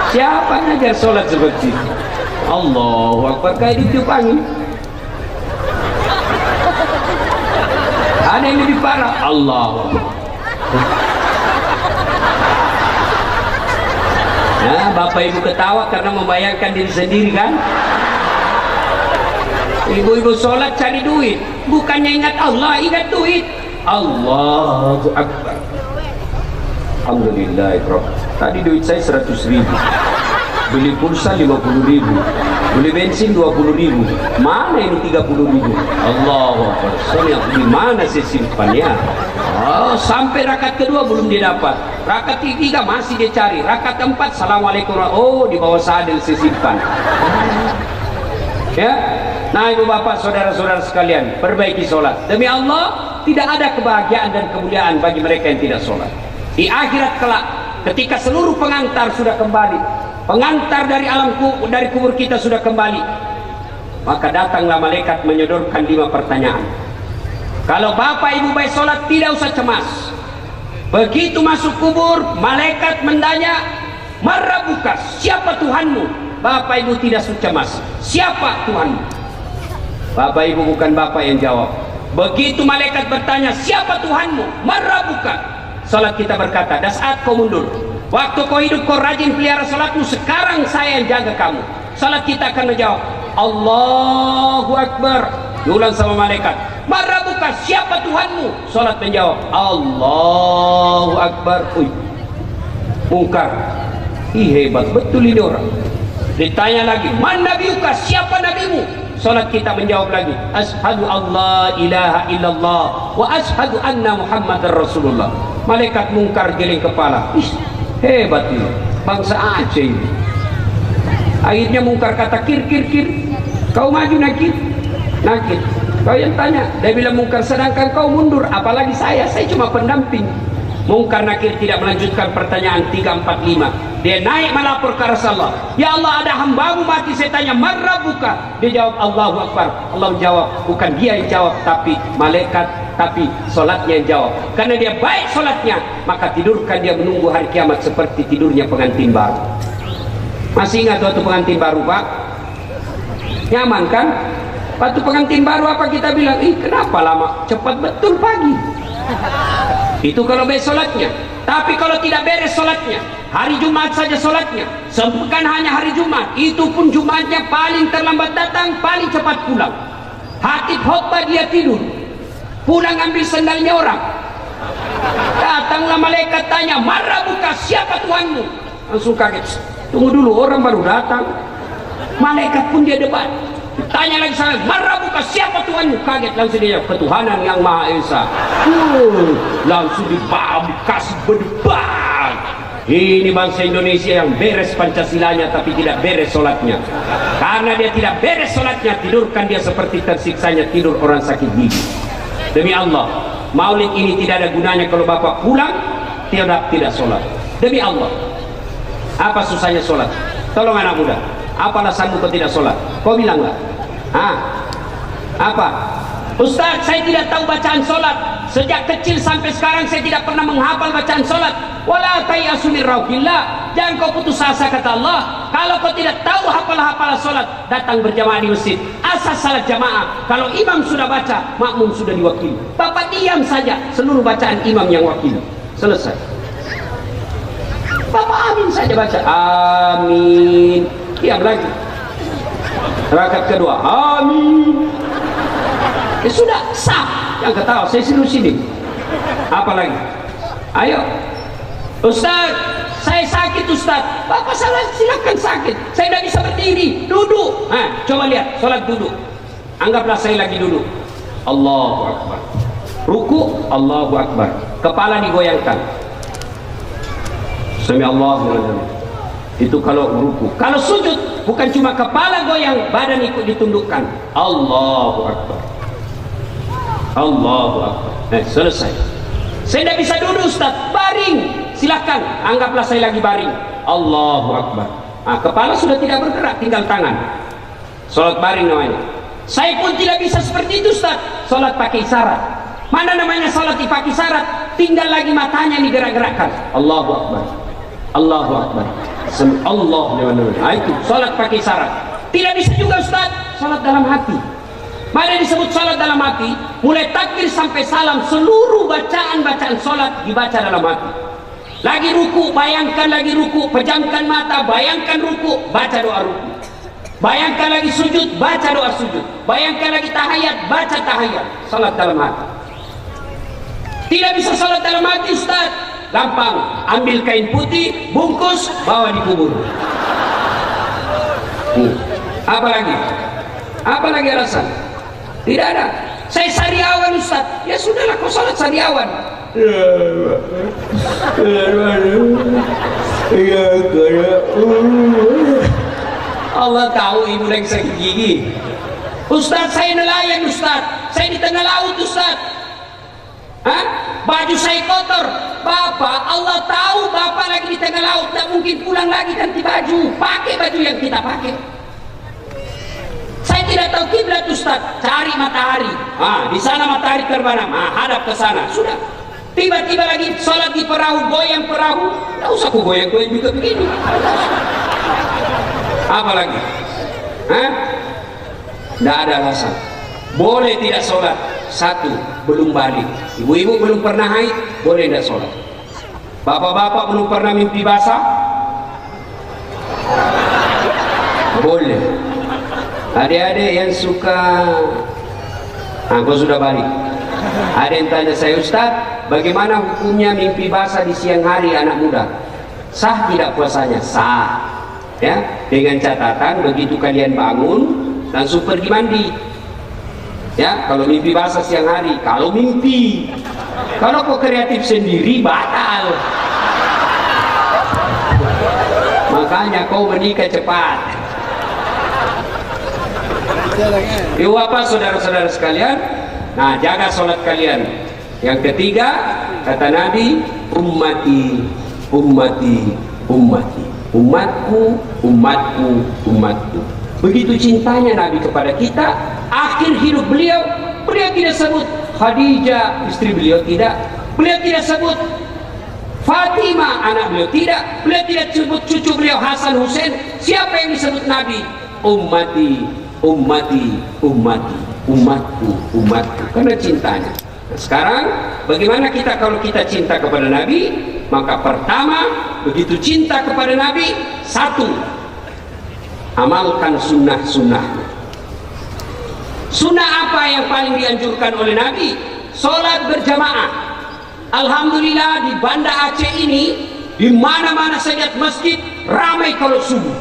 Siapa ngajar sholat seperti itu? Allahu Akbar, kayak ditiup angin. Ada yang lebih parah. Allahu Akbar. Nah, Bapak Ibu ketawa karena membayangkan diri sendiri kan? Ibu-ibu sholat cari duit, bukannya ingat Allah, ingat duit. Allahu Akbar. Alhamdulillah. Tadi duit saya 100.000, beli pulsa 50.000, beli bensin 20.000. Mana ini 30.000? Allahu Akbar. Soalnya di mana saya simpannya? Sampai rakaat kedua belum dia dapat, rakaat ketiga masih dia cari, rakaat keempat Assalamualaikum. Di bawah sadel saya simpan. Ya. Nah, ibu bapak, saudara-saudara sekalian, perbaiki sholat. Demi Allah, tidak ada kebahagiaan dan kemuliaan bagi mereka yang tidak sholat. Di akhirat kelak, ketika seluruh pengantar sudah kembali, pengantar dari dari kubur kita sudah kembali, maka datanglah malaikat menyodorkan 5 pertanyaan. Kalau bapak ibu baik sholat, tidak usah cemas. Begitu masuk kubur, malaikat mendanya, "Marabuka, siapa Tuhanmu?" Bapak ibu tidak usah cemas. Siapa Tuhanmu? Bapak ibu bukan bapak yang jawab. Begitu malaikat bertanya, "Siapa Tuhanmu?" "Marabuka." Salat kita berkata, "Dah saat kau mundur. Waktu kau hidup kau rajin pelihara salatmu, sekarang saya yang jaga kamu." Salat kita akan menjawab, "Allahu Akbar." Diulang sama malaikat, "Marabuka, siapa Tuhanmu?" Salat menjawab, "Allahu Akbar." Mungkar, hebat betul ini orang. Ditanya lagi, "Man nabiyuka, siapa nabimu?" Salat kita menjawab lagi, "Asyhadu alla ilaha illallah wa asyhadu anna Muhammadar Rasulullah." Malaikat mungkar geleng kepala, hebat ini. bangsa Aceh ini. Akhirnya Mungkar kata, kir, kau maju nakir. Kau yang tanya. Dia bilang, Mungkar, sedangkan kau mundur, apalagi saya cuma pendamping. Mungkar Nakir tidak melanjutkan pertanyaan 3, 4, 5. Dia naik melapor ke Rasulullah. Ya Allah, ada hambamu mati. Saya tanya, man rabbuka? Dia jawab, Allahu Akbar. Allah jawab, bukan dia yang jawab, tapi malaikat, tapi solatnya yang jawab. Karena dia baik solatnya, maka tidurkan dia menunggu hari kiamat seperti tidurnya pengantin baru. Masih ingat waktu pengantin baru, Pak? Nyaman kan? Waktu pengantin baru apa kita bilang? Kenapa lama? Cepat betul pagi. Itu kalau beres solatnya. Tapi kalau tidak beres solatnya, hari Jumat saja solatnya, bukan hanya hari Jumat, itu pun Jumatnya paling terlambat datang, paling cepat pulang. Hatib khutbah dia tidur, pulang ambil sendalnya orang. Datanglah malaikat tanya, marah buka, siapa Tuhanmu? Langsung kaget. Tunggu dulu, orang baru datang. Malaikat pun dia debat. Tanya lagi sana, marah buka, siapa Tuhanmu? Kaget langsung dia, ketuhanan yang Maha Esa. Langsung kasih berdebat. Ini bangsa Indonesia yang beres Pancasilanya tapi tidak beres solatnya. Karena dia tidak beres solatnya, tidurkan dia seperti tersiksanya tidur orang sakit gigi. Demi Allah, maulid ini tidak ada gunanya kalau bapak pulang tidak solat. Demi Allah, apa susahnya solat? Tolong anak muda, apa alasanmu kau tidak sholat? Kau bilang nggak? Apa? Ustaz, saya tidak tahu bacaan sholat. Sejak kecil sampai sekarang saya tidak pernah menghafal bacaan sholat. Wala tayasu min rauhillah. Jangan kau putus asa, kata Allah. Kalau kau tidak tahu hafal-hafal sholat, datang berjamaah di masjid. Asas salat jamaah. Kalau imam sudah baca, makmum sudah diwakili. Bapak diam saja, seluruh bacaan imam yang wakili. Selesai. Bapak amin saja baca. Amin. Diam lagi. Rakaat kedua, amin. Sudah sah. Yang ketawa, saya sini. Apa lagi? Ayo, Ustaz, saya sakit Ustaz. Bapak salah, silakan sakit. Saya tidak bisa berdiri, duduk. Coba lihat, sholat duduk. Anggaplah saya lagi duduk. Allahu Akbar. Ruku, Allahu Akbar. Kepala digoyangkan. Sami Allahu Akbar. Itu kalau ruku. Kalau sujud, bukan cuma kepala goyang, badan ikut ditundukkan. Allahu Akbar. Allahu Akbar. Selesai. Saya tidak bisa duduk Ustaz, baring. Silakan, anggaplah saya lagi baring. Allahu Akbar. Kepala sudah tidak bergerak, tinggal tangan. Salat baring namanya. Saya pun tidak bisa seperti itu Ustaz. Salat pakai isyarat. Mana namanya salat dipakai isyarat? Tinggal lagi matanya digerak-gerakkan. Allahu Akbar. Allahu Akbar. Itu salat pakai isyarat. Tidak bisa juga Ustaz, salat dalam hati. Mana disebut salat dalam hati? Mulai takbir sampai salam, seluruh bacaan-bacaan salat dibaca dalam hati. Lagi ruku, bayangkan lagi ruku, pejamkan mata, bayangkan ruku, baca doa ruku. Bayangkan lagi sujud, baca doa sujud. Bayangkan lagi tahiyat, baca tahiyat. Salat dalam hati. Tidak bisa salat dalam hati Ustaz. Gampang, ambil kain putih, bungkus, bawa dikubur. Apa lagi? Apa lagi alasan? Tidak ada. Saya sariawan Ustaz. Ya sudahlah, kau salat sariawan. Allah tahu ibu lagi sakit gigi. Ustaz, saya nelayan Ustaz. Saya di tengah laut Ustaz. Baju saya kotor. Bapak, Allah tahu Bapak lagi di tengah laut, tak mungkin pulang lagi ganti baju. Pakai baju yang kita pakai. Saya tidak tahu kiblat Ustaz. Cari matahari. Di sana matahari terbenam. Hadap ke sana. Sudah. Tiba-tiba lagi sholat di perahu, goyang perahu. Tidak usah aku goyang-goyang juga begini. Apa lagi? Tidak ada alasan. Boleh tidak sholat. Satu, belum balik. Ibu-ibu belum pernah haid, boleh tidak sholat. Bapak-bapak belum pernah mimpi basah, boleh. Adik-adik yang suka, kau sudah balik. Ada yang tanya saya, Ustaz, bagaimana hukumnya mimpi basah di siang hari anak muda? Sah tidak puasanya? Sah. Ya, dengan catatan begitu kalian bangun langsung pergi mandi. Ya, kalau mimpi basah siang hari, kalau mimpi. Kalau kau kreatif sendiri, batal. makanya kau menikah cepat. Ibu apa saudara-saudara sekalian, nah jaga sholat kalian. Yang ketiga kata Nabi, ummati ummati ummati, umatku umatku umatku. Begitu cintanya Nabi kepada kita, akhir hidup beliau tidak sebut Khadijah istri beliau, tidak. Beliau tidak sebut Fatimah anak beliau, tidak. Beliau tidak sebut cucu beliau Hasan Hussein. Siapa yang disebut Nabi? Ummati ummati ummati, umatku umatku, karena cintanya. Nah, sekarang bagaimana kita kalau kita cinta kepada Nabi? Maka pertama, begitu cinta kepada Nabi, satu, amalkan sunnah-sunnahnya. Sunnah apa yang paling dianjurkan oleh Nabi? Sholat berjamaah. Alhamdulillah di Banda Aceh ini, di mana-mana saja masjid ramai kalau subuh,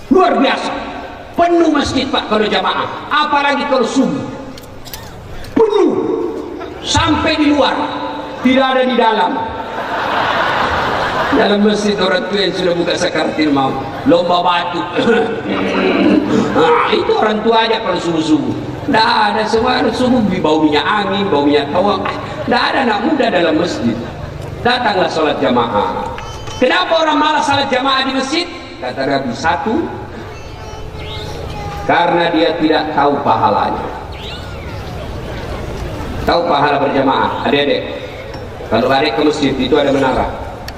luar biasa, penuh masjid Pak kalau jamaah, apalagi kalau subuh, penuh sampai di luar, tidak ada di dalam. Dalam masjid orang tua yang sudah buka sakartil mau lomba batu. Nah, itu orang tua aja kalau subuh-subuh. Tidak ada, semua subuh bau minyak angin, bau minyak tawak. Tidak ada anak muda dalam masjid. Datanglah sholat jamaah. Kenapa orang malas sholat jamaah di masjid? Kata Nabi, satu, karena dia tidak tahu pahalanya. Tahu pahala berjamaah, adik-adik? Kalau adik ke masjid itu ada menara.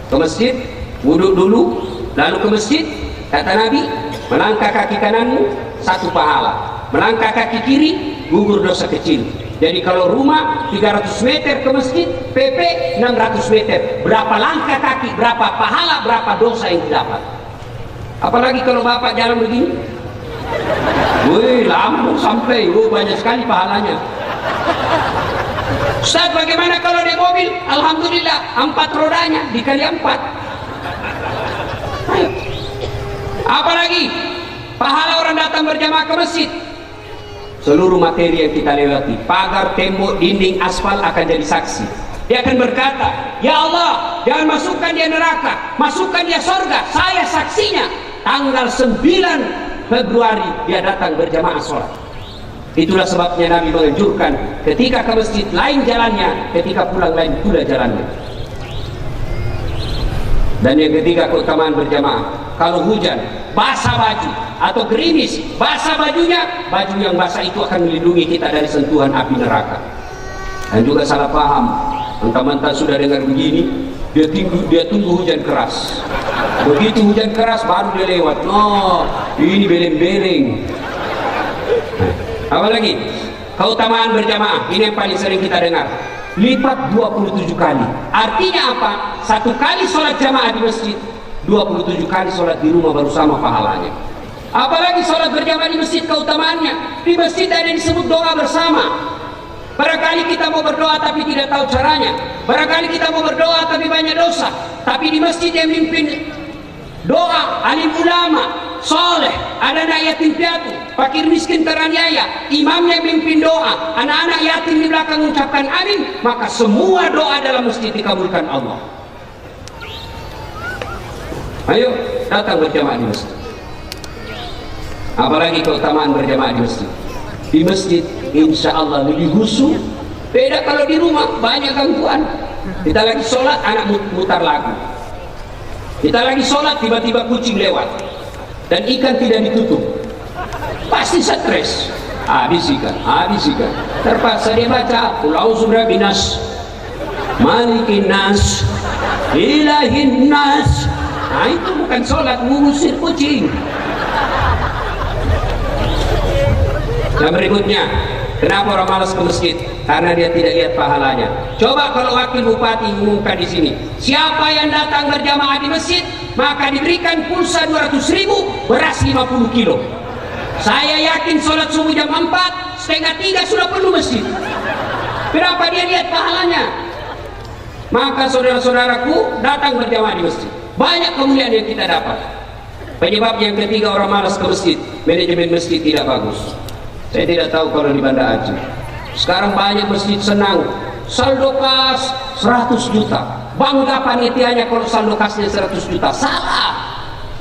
Ke masjid, wudhu dulu, lalu ke masjid, kata Nabi, melangkah kaki kananmu, satu pahala. Melangkah kaki kiri, gugur dosa kecil. Jadi kalau rumah 300 meter ke masjid, PP 600 meter. Berapa langkah kaki, berapa pahala, berapa dosa yang didapat. Apalagi kalau bapak jalan begini. Wih, lambung sampai, banyak sekali pahalanya. Ustaz, bagaimana kalau di mobil? Alhamdulillah, 4 rodanya dikali 4. Ayo. Apalagi pahala orang datang berjamaah ke masjid. Seluruh materi yang kita lewati, pagar, tembok, dinding, aspal akan jadi saksi. Dia akan berkata, ya Allah, jangan masukkan dia neraka, masukkan dia surga. Saya saksinya. Tanggal 9 Februari dia datang berjamaah sholat. Itulah sebabnya Nabi menganjurkan ketika ke masjid lain jalannya, ketika pulang lain pula jalannya. Dan yang ketiga keutamaan berjamaah, kalau hujan basah baju atau gerimis basah bajunya, baju yang basah itu akan melindungi kita dari sentuhan api neraka. Dan juga salah paham, mentah-mentah sudah dengar begini, dia tunggu hujan keras. Begitu hujan keras baru dia lewat. Oh, ini beleng-beleng. Apalagi keutamaan berjamaah, ini yang paling sering kita dengar, lipat 27 kali. Artinya apa? 1 kali sholat jamaah di masjid, 27 kali sholat di rumah baru sama pahalanya. Apalagi sholat berjamaah di masjid, keutamaannya di masjid ada disebut doa bersama. Barangkali kita mau berdoa tapi tidak tahu caranya, barangkali kita mau berdoa tapi banyak dosa, tapi di masjid yang mimpin doa alim ulama soleh, ada anak yatim piatu, fakir miskin teraniaya, imamnya mimpin doa, anak-anak yatim di belakang mengucapkan amin, maka semua doa dalam masjid dikabulkan Allah. Ayo datang berjamaah di masjid. Apalagi keutamaan berjamaah di masjid. Di masjid insya Allah lebih khusyuk. Beda kalau di rumah banyak gangguan. Kita lagi sholat anak mutar lagu, kita lagi sholat tiba-tiba kucing lewat dan ikan tidak ditutup, pasti stres. Habis ikan. Terpaksa dia baca Qul a'udzu birabbinas malikin nas ilahin nas. Nah, itu bukan sholat, mengusir kucing. Yang berikutnya, kenapa orang malas ke masjid? Karena dia tidak lihat pahalanya. Coba kalau wakil bupati mengumumkan di sini, siapa yang datang berjamaah di masjid, maka diberikan pulsa 200.000, beras 50 kilo. Saya yakin sholat subuh jam 4, setengah 3 sudah penuh masjid. Kenapa dia lihat pahalanya? Maka saudara-saudaraku, datang berjamaah di masjid. Banyak kemuliaan yang kita dapat. Penyebab yang ketiga orang malas ke masjid, manajemen masjid tidak bagus. Saya tidak tahu kalau di Banda Aceh. Sekarang banyak masjid senang saldo kas 100 juta. Bangga panitianya kalau saldo kasnya 100 juta. Salah.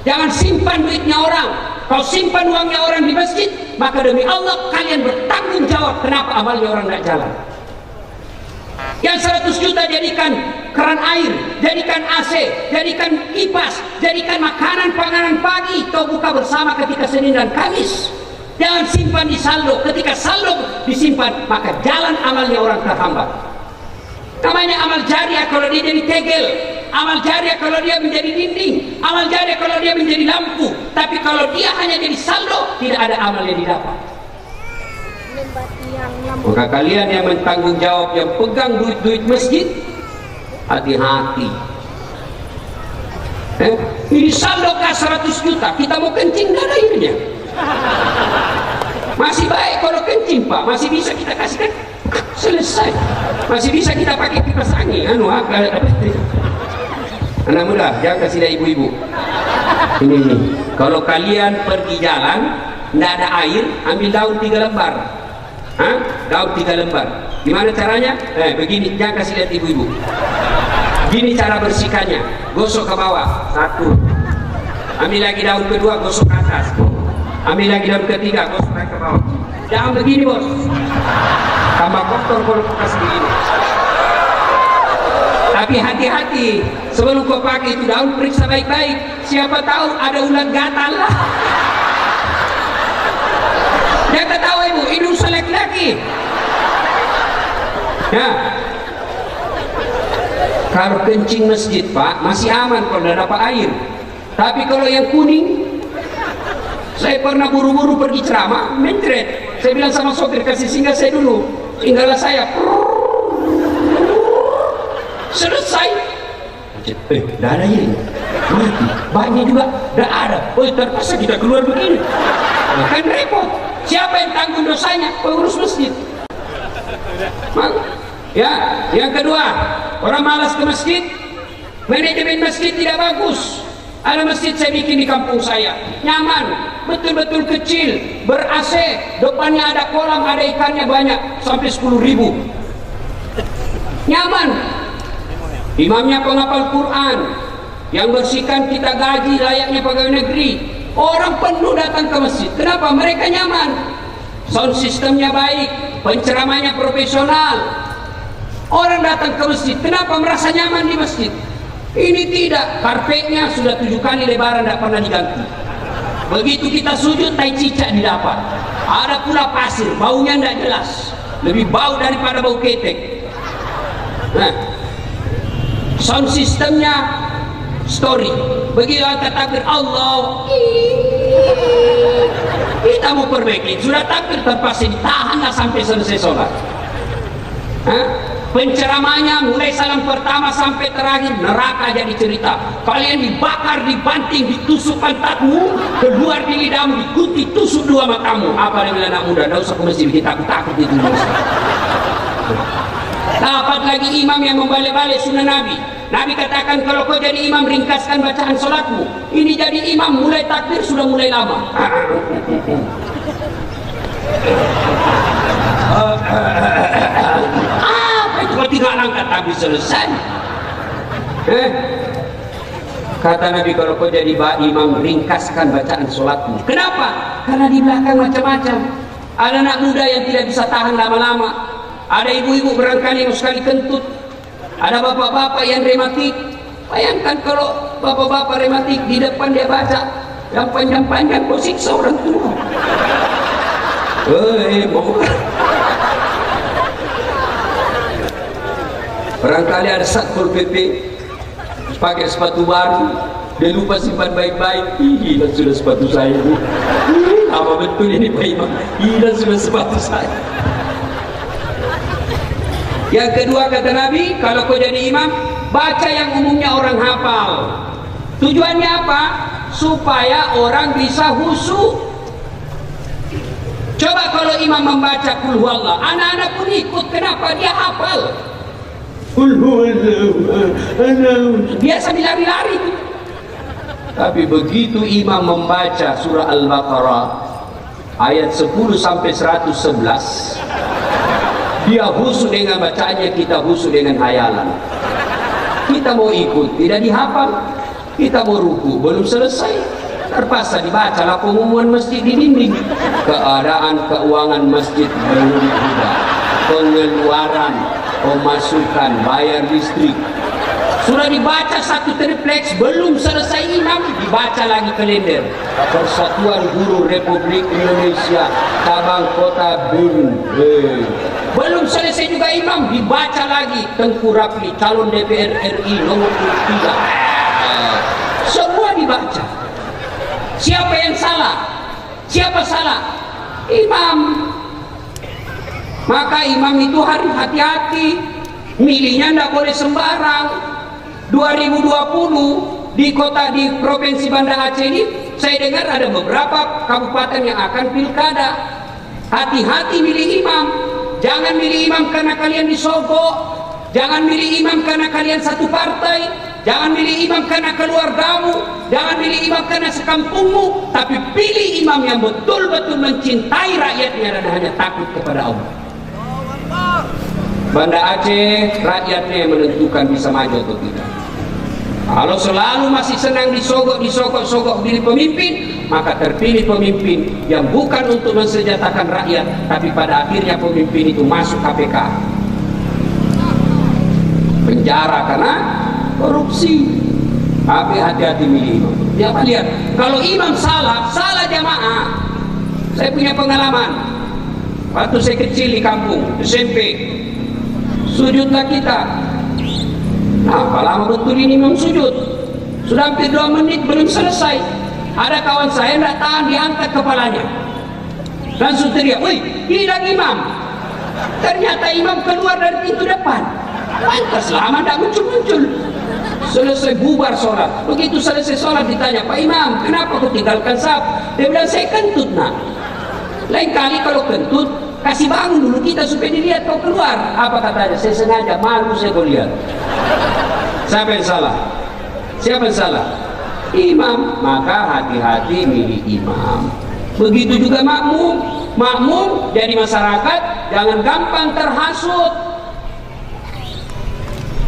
Jangan simpan duitnya orang. Kalau simpan uangnya orang di masjid, maka demi Allah kalian bertanggung jawab kenapa amalnya orang tidak jalan. Yang 100 juta jadikan keran air, jadikan AC, jadikan kipas, jadikan makanan panganan pagi, kau buka bersama ketika Senin dan Kamis. Jangan simpan di saldo. Ketika saldo disimpan, maka jalan amalnya orang terhambat. Namanya amal jariah kalau dia jadi tegel, amal jariah kalau dia menjadi dinding, amal jariah kalau dia menjadi lampu. Tapi kalau dia hanya jadi saldo, tidak ada amal yang didapat. Maka kalian yang bertanggung jawab, yang pegang duit-duit masjid, hati-hati. Ini saldo kah 100 juta, kita mau kencing dan airnya. Masih baik kalau kencing Pak, masih bisa kita kasihkan, selesai. Masih bisa kita pakai kipas angin. Anak muda, jangan kasih dah ibu-ibu. Ini. Kalau kalian pergi jalan, tidak ada air, ambil daun 3 lembar. Daun 3 lembar. Gimana caranya? Begini, jangan kasih lihat ibu-ibu. Gini cara bersihkannya. Gosok ke bawah, 1. Ambil lagi daun kedua, gosok ke atas. Ambil lagi daun ketiga, gosok ke bawah. Jangan begini bos. Tambah kotor kalau bekas begini. Tapi hati-hati, sebelum kau pakai itu daun periksa baik-baik. Siapa tahu ada ulat gatal lah. Jangan tahu ibu, hidung laki-laki. Nah, kalau kencing masjid Pak masih aman kalau tidak dapat air. Tapi kalau yang kuning, saya pernah buru-buru pergi ceramah, mencret. Saya bilang sama sopir, kasih singgah saya dulu. Singgahlah saya. Selesai. Tidak ada air. Mati. Banyak juga. Tidak ada. Oh, terpaksa kita keluar begini. Kan repot. Siapa yang tanggung dosanya? Pengurus masjid. Ya, yang kedua, orang malas ke masjid. Manajemen masjid tidak bagus. Ada masjid saya bikin di kampung saya, nyaman, betul-betul kecil, ber-AC, depannya ada kolam, ada ikannya banyak, sampai 10.000. Nyaman. Imamnya penghafal Quran, yang bersihkan kita gaji layaknya pegawai negeri. Orang penuh datang ke masjid. Kenapa? Mereka nyaman. Sound sistemnya baik, penceramahnya profesional. Orang datang ke masjid. Kenapa? Merasa nyaman di masjid. Ini tidak. Karpetnya sudah 7 kali lebaran, tidak pernah diganti. Begitu kita sujud, tai cicak didapat. Ada pula pasir, baunya tidak jelas. Lebih bau daripada bau ketek. Nah, sound sistemnya story. Begitu kita takbir Allah, kita mau perbaiki. Sudah takbir terpaksa ditahanlah sampai selesai sholat. Penceramahnya mulai salam pertama sampai terakhir neraka jadi cerita. Kalian dibakar, dibanting, ditusuk pantatmu, keluar di lidahmu, digunting, tusuk 2 matamu. Apa yang bilang anak muda? Tidak usah ke masjid, kita takut itu. Dapat lagi imam yang membalik-balik sunnah Nabi. Nabi katakan, kalau kau jadi imam, ringkaskan bacaan sholatmu. Ini jadi imam, mulai takbir sudah mulai lama. Cuma 3 langkah tapi selesai. Kata Nabi, kalau kau jadi imam, ringkaskan bacaan sholatmu. Kenapa? Karena di belakang macam-macam. Ada anak muda yang tidak bisa tahan lama-lama. Ada ibu-ibu barangkali yang sekali kentut. Ada bapak-bapak yang rematik. Bayangkan kalau bapak-bapak rematik di depan dia baca yang panjang-panjang, kau siksa orang tua. Barangkali ada Satpol PP pakai sepatu baru, dia lupa simpan baik-baik. Hilang sudah sepatu saya ini. Apa betul ini Pak Imam? Hilang sudah sepatu saya. Yang kedua kata Nabi, kalau kau jadi imam, baca yang umumnya orang hafal. Tujuannya apa? Supaya orang bisa khusyuk. Coba kalau imam membaca Qul huwallah, anak-anak pun ikut. Kenapa? Dia hafal. Qul huwallah, dia sambil lari-lari. Tapi begitu imam membaca surah Al-Baqarah ayat 10 sampai 111, dia khusyuk dengan bacaannya, kita khusyuk dengan hayalan. Kita mau ikut, tidak dihafal. Kita mau ruku, belum selesai, terpaksa dibacalah pengumuman masjid di dinding. Keadaan keuangan masjid belum juga, pengeluaran, pemasukan, bayar listrik. Sudah dibaca satu tripleks, belum selesai imam, dibaca lagi kalender. Persatuan Guru Republik Indonesia, cabang kota Bun. Belum selesai juga imam, dibaca lagi Tengku Rapli, calon DPR RI nomor 3. Semua dibaca. Siapa yang salah? Siapa salah? Imam. Maka imam itu harus hati-hati, milihnya tidak boleh sembarang. 2020 di Provinsi Banda Aceh ini, saya dengar ada beberapa kabupaten yang akan pilkada. Hati-hati milih imam. Jangan milih imam karena kalian disogok, jangan milih imam karena kalian satu partai, jangan milih imam karena keluargamu, jangan milih imam karena sekampungmu, tapi pilih imam yang betul-betul mencintai rakyatnya dan hanya takut kepada Allah. Banda Aceh, rakyatnya yang menentukan bisa maju atau tidak. Kalau selalu masih senang disogok pilih pemimpin, maka terpilih pemimpin yang bukan untuk mensejahterakan rakyat, tapi pada akhirnya pemimpin itu masuk KPK, penjara karena korupsi. Tapi hati-hati milih imam. Siapa lihat, kalau imam salah jamaah. Saya punya pengalaman. Waktu saya kecil di kampung SMP, sujudlah kita. Nah, lama betul ini imam sujud. Sudah hampir 2 menit belum selesai. Ada kawan saya tidak tahan, diangkat kepalanya. Langsung teriak, "Woi, ini lagi imam." Ternyata imam keluar dari pintu depan. Pantas lama tidak muncul-muncul. Selesai bubar sholat. Begitu selesai sholat ditanya, "Pak Imam, kenapa kau tinggalkan saf?" Dia bilang, "Saya kentut, nak." Lain kali kalau kentut, kasih bangun dulu kita supaya dilihat kau keluar. Apa katanya? "Saya sengaja, malu saya kau lihat." Siapa yang salah? Siapa yang salah? Imam. Maka hati-hati milih imam. Begitu juga makmum. Makmum jadi masyarakat, jangan gampang terhasut.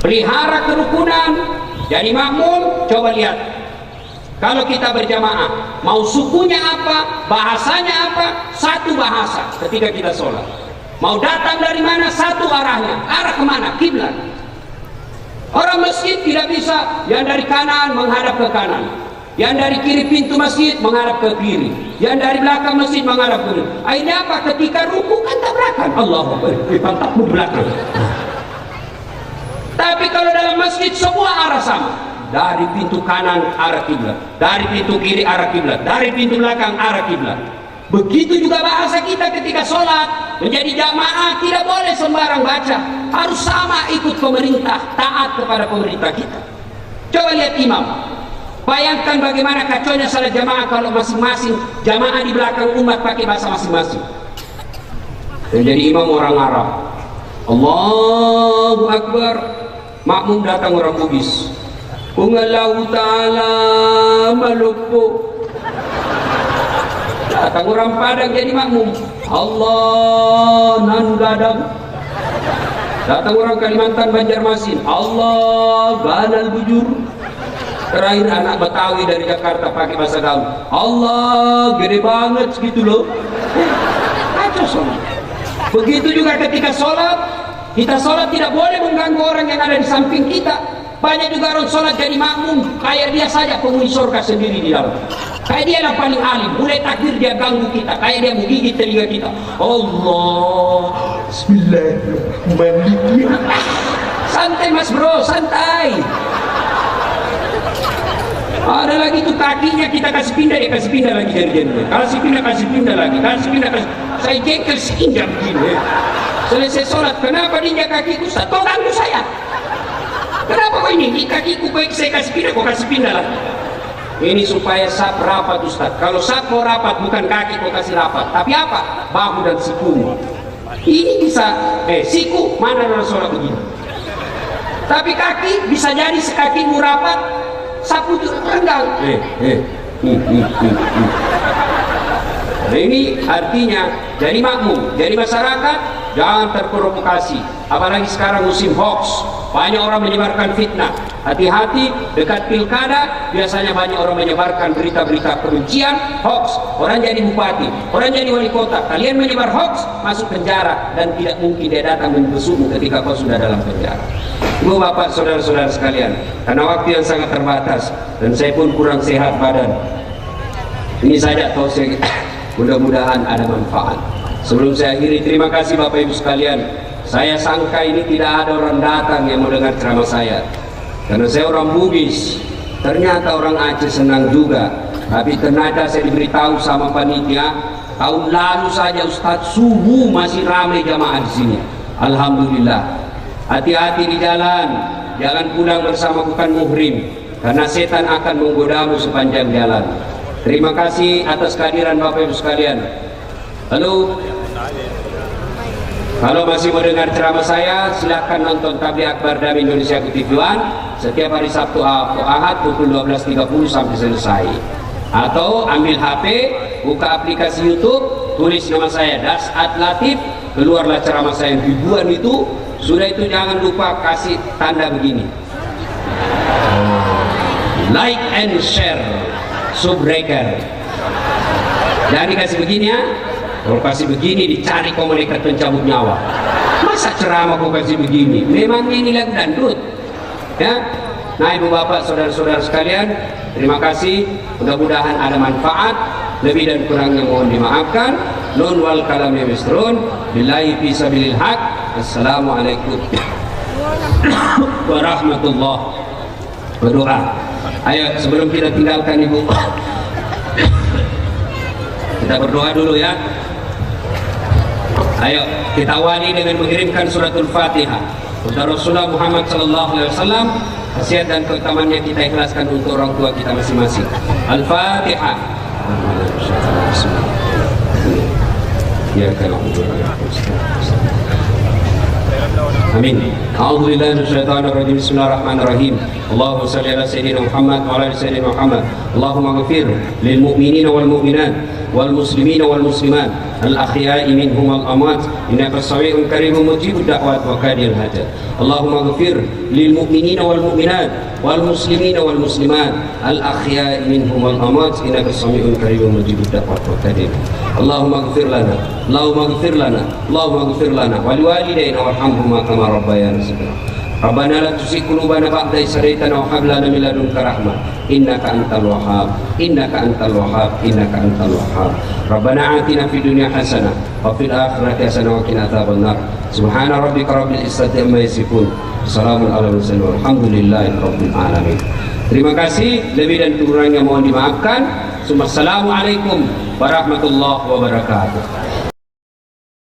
Pelihara kerukunan. Jadi makmum, coba lihat. Kalau kita berjamaah, mau sukunya apa, bahasanya apa, satu bahasa ketika kita sholat. Mau datang dari mana, satu arahnya. Arah kemana? Kiblat. Orang masjid tidak bisa yang dari kanan menghadap ke kanan, yang dari kiri pintu masjid menghadap ke kiri, yang dari belakang masjid menghadap ke kiri. Akhirnya apa? Ketika ruku kan tabrakan. Allahu Akbar, pantatmu belakang. Tapi kalau dalam masjid semua arah sama. Dari pintu kanan arah kiblat, dari pintu kiri arah kiblat, dari pintu belakang arah kiblat. Begitu juga bahasa kita ketika sholat. Menjadi jamaah tidak boleh sembarang baca, harus sama ikut pemerintah, taat kepada pemerintah kita. Coba lihat imam, bayangkan bagaimana kacaunya salat jamaah kalau masing-masing jamaah di belakang umat pakai bahasa masing-masing. Menjadi imam orang Arab, Allahu Akbar, makmum datang orang Bugis, Ungallahu ta'ala maluku. Datang orang Padang jadi makmum, Allah nan gadang. Datang orang Kalimantan Banjarmasin, Allah ganal bujur. Terakhir anak Betawi dari Jakarta pakai bahasa gaul, Allah gede banget gitu loh. Kacau semua. Begitu juga ketika sholat, kita sholat tidak boleh mengganggu orang yang ada di samping kita. Banyak juga orang sholat jadi makmum, kayak dia saja penghuni surga sendiri di dalam. Kayak dia yang paling alim, mulai takbir dia ganggu kita, kayak dia menggigit telinga kita. Allah, Bismillahirrahmanirrahim. Santai mas bro, santai. Ada lagi tuh kakinya kita kasih pindah, dia kasih pindah lagi dari dia. Kasih pindah lagi, kasih pindah. Saya jengkel sehingga begini. Selesai sholat, kenapa diinjak kakiku? Kau ganggu saya. Kenapa kau ini kakiku baik saya kasih pindah, kau kasih pindah lah. Ini supaya saf rapat Ustaz. Kalau saf mau rapat, bukan kaki kau kasih rapat, tapi apa? Bahu dan sikumu. Ini bisa, siku mana dalam sholat begini. Tapi kaki bisa jadi sekakimu rapat, sapu itu renggang. Nah, ini artinya jadi makmum, jadi masyarakat jangan terprovokasi. Apalagi sekarang musim hoax, banyak orang menyebarkan fitnah. Hati-hati, dekat pilkada biasanya banyak orang menyebarkan berita-berita kebencian, hoax. Orang jadi bupati, orang jadi wali kota, kalian menyebar hoax, masuk penjara, dan tidak mungkin dia datang membesukmu ketika kau sudah dalam penjara. Ibu bapak saudara-saudara sekalian, karena waktu yang sangat terbatas dan saya pun kurang sehat badan, ini saja tausiah, mudah-mudahan ada manfaat. Sebelum saya akhiri, terima kasih bapak ibu sekalian. Saya sangka ini tidak ada orang datang yang mau dengar ceramah saya, karena saya orang Bugis. Ternyata orang Aceh senang juga. Tapi ternyata saya diberitahu sama panitia, tahun lalu saja Ustadz subuh masih ramai jamaah di sini. Alhamdulillah. Hati-hati di jalan, jangan pulang bersama bukan muhrim, karena setan akan menggodamu sepanjang jalan. Terima kasih atas kehadiran bapak ibu sekalian. Lalu, kalau masih mau dengar ceramah saya, silakan nonton Tabligh Akbar Dami Indonesia TV One setiap hari Sabtu atau Ahad pukul 12.30 sampai selesai. Atau ambil HP, buka aplikasi YouTube, tulis nama saya Das'ad Latif, keluarlah ceramah saya yang ribuan itu. Sudah itu jangan lupa kasih tanda begini, like and share, subbreaker. Jangan dikasih begini ya. Kalau kasih begini dicari komunikat pencabut nyawa. Masa ceramah kok kasih begini? Memang ini lagu dangdut ya. Nah ibu bapak saudara-saudara sekalian, terima kasih. Mudah-mudahan ada manfaat. Lebih dan kurangnya mohon dimaafkan. Nun wal kalami misrun. Billahi fi sabilil haq. Assalamualaikum warahmatullahi wabarakatuh. Ayo sebelum kita tinggalkan ibu, kita berdoa dulu ya. Ayo kita awali dengan mengirimkan suratul Fatihah untuk Rasulullah Muhammad SAW. Khasiat dan keutamaannya kita ikhlaskan untuk orang tua kita masing-masing. Al-Fatihah. Amin. A'udzubillahi minasyaitonir rajim. Bismillahirrahmanirrahim. Allahumma shalli ala sayyidina Muhammad wa ala ali sayyidina Muhammad. Allahumma ighfir lil mu'minina wal mu'minat wal muslimina wal muslimat al ahya'i minhum wal amwat innaka samii'un qariibun mujibud da'wat wa qadil hajat. Allahumma ighfir lil mu'minina wal mu'minat wal muslimina wal muslimat al ahya'i minhum wal amwat innaka samii'un qariibun mujibud da'wat wa qadil. Allahumma ighfir lana, Allahumma ighfir lana, Allahumma ighfir lana wa liwalidayna warhamhuma kama rabbayana saghira. Rabbana la tuzigh qulubana ba'da idh hadaytana wa hab lana min ladunka rahmah innaka antal wahhab, innaka antal wahhab, innaka antal wahhab. Rabbana atina fid dunya hasanah wa fil akhirati hasanah wa qina adzabannar. Subhana rabbika rabbil izzati amma yasifun. Assalamun ala mursalin walhamdulillahi rabbil alamin. Terima kasih, lebih dan kurangnya mohon dimaafkan. Assalamualaikum warahmatullahi wabarakatuh.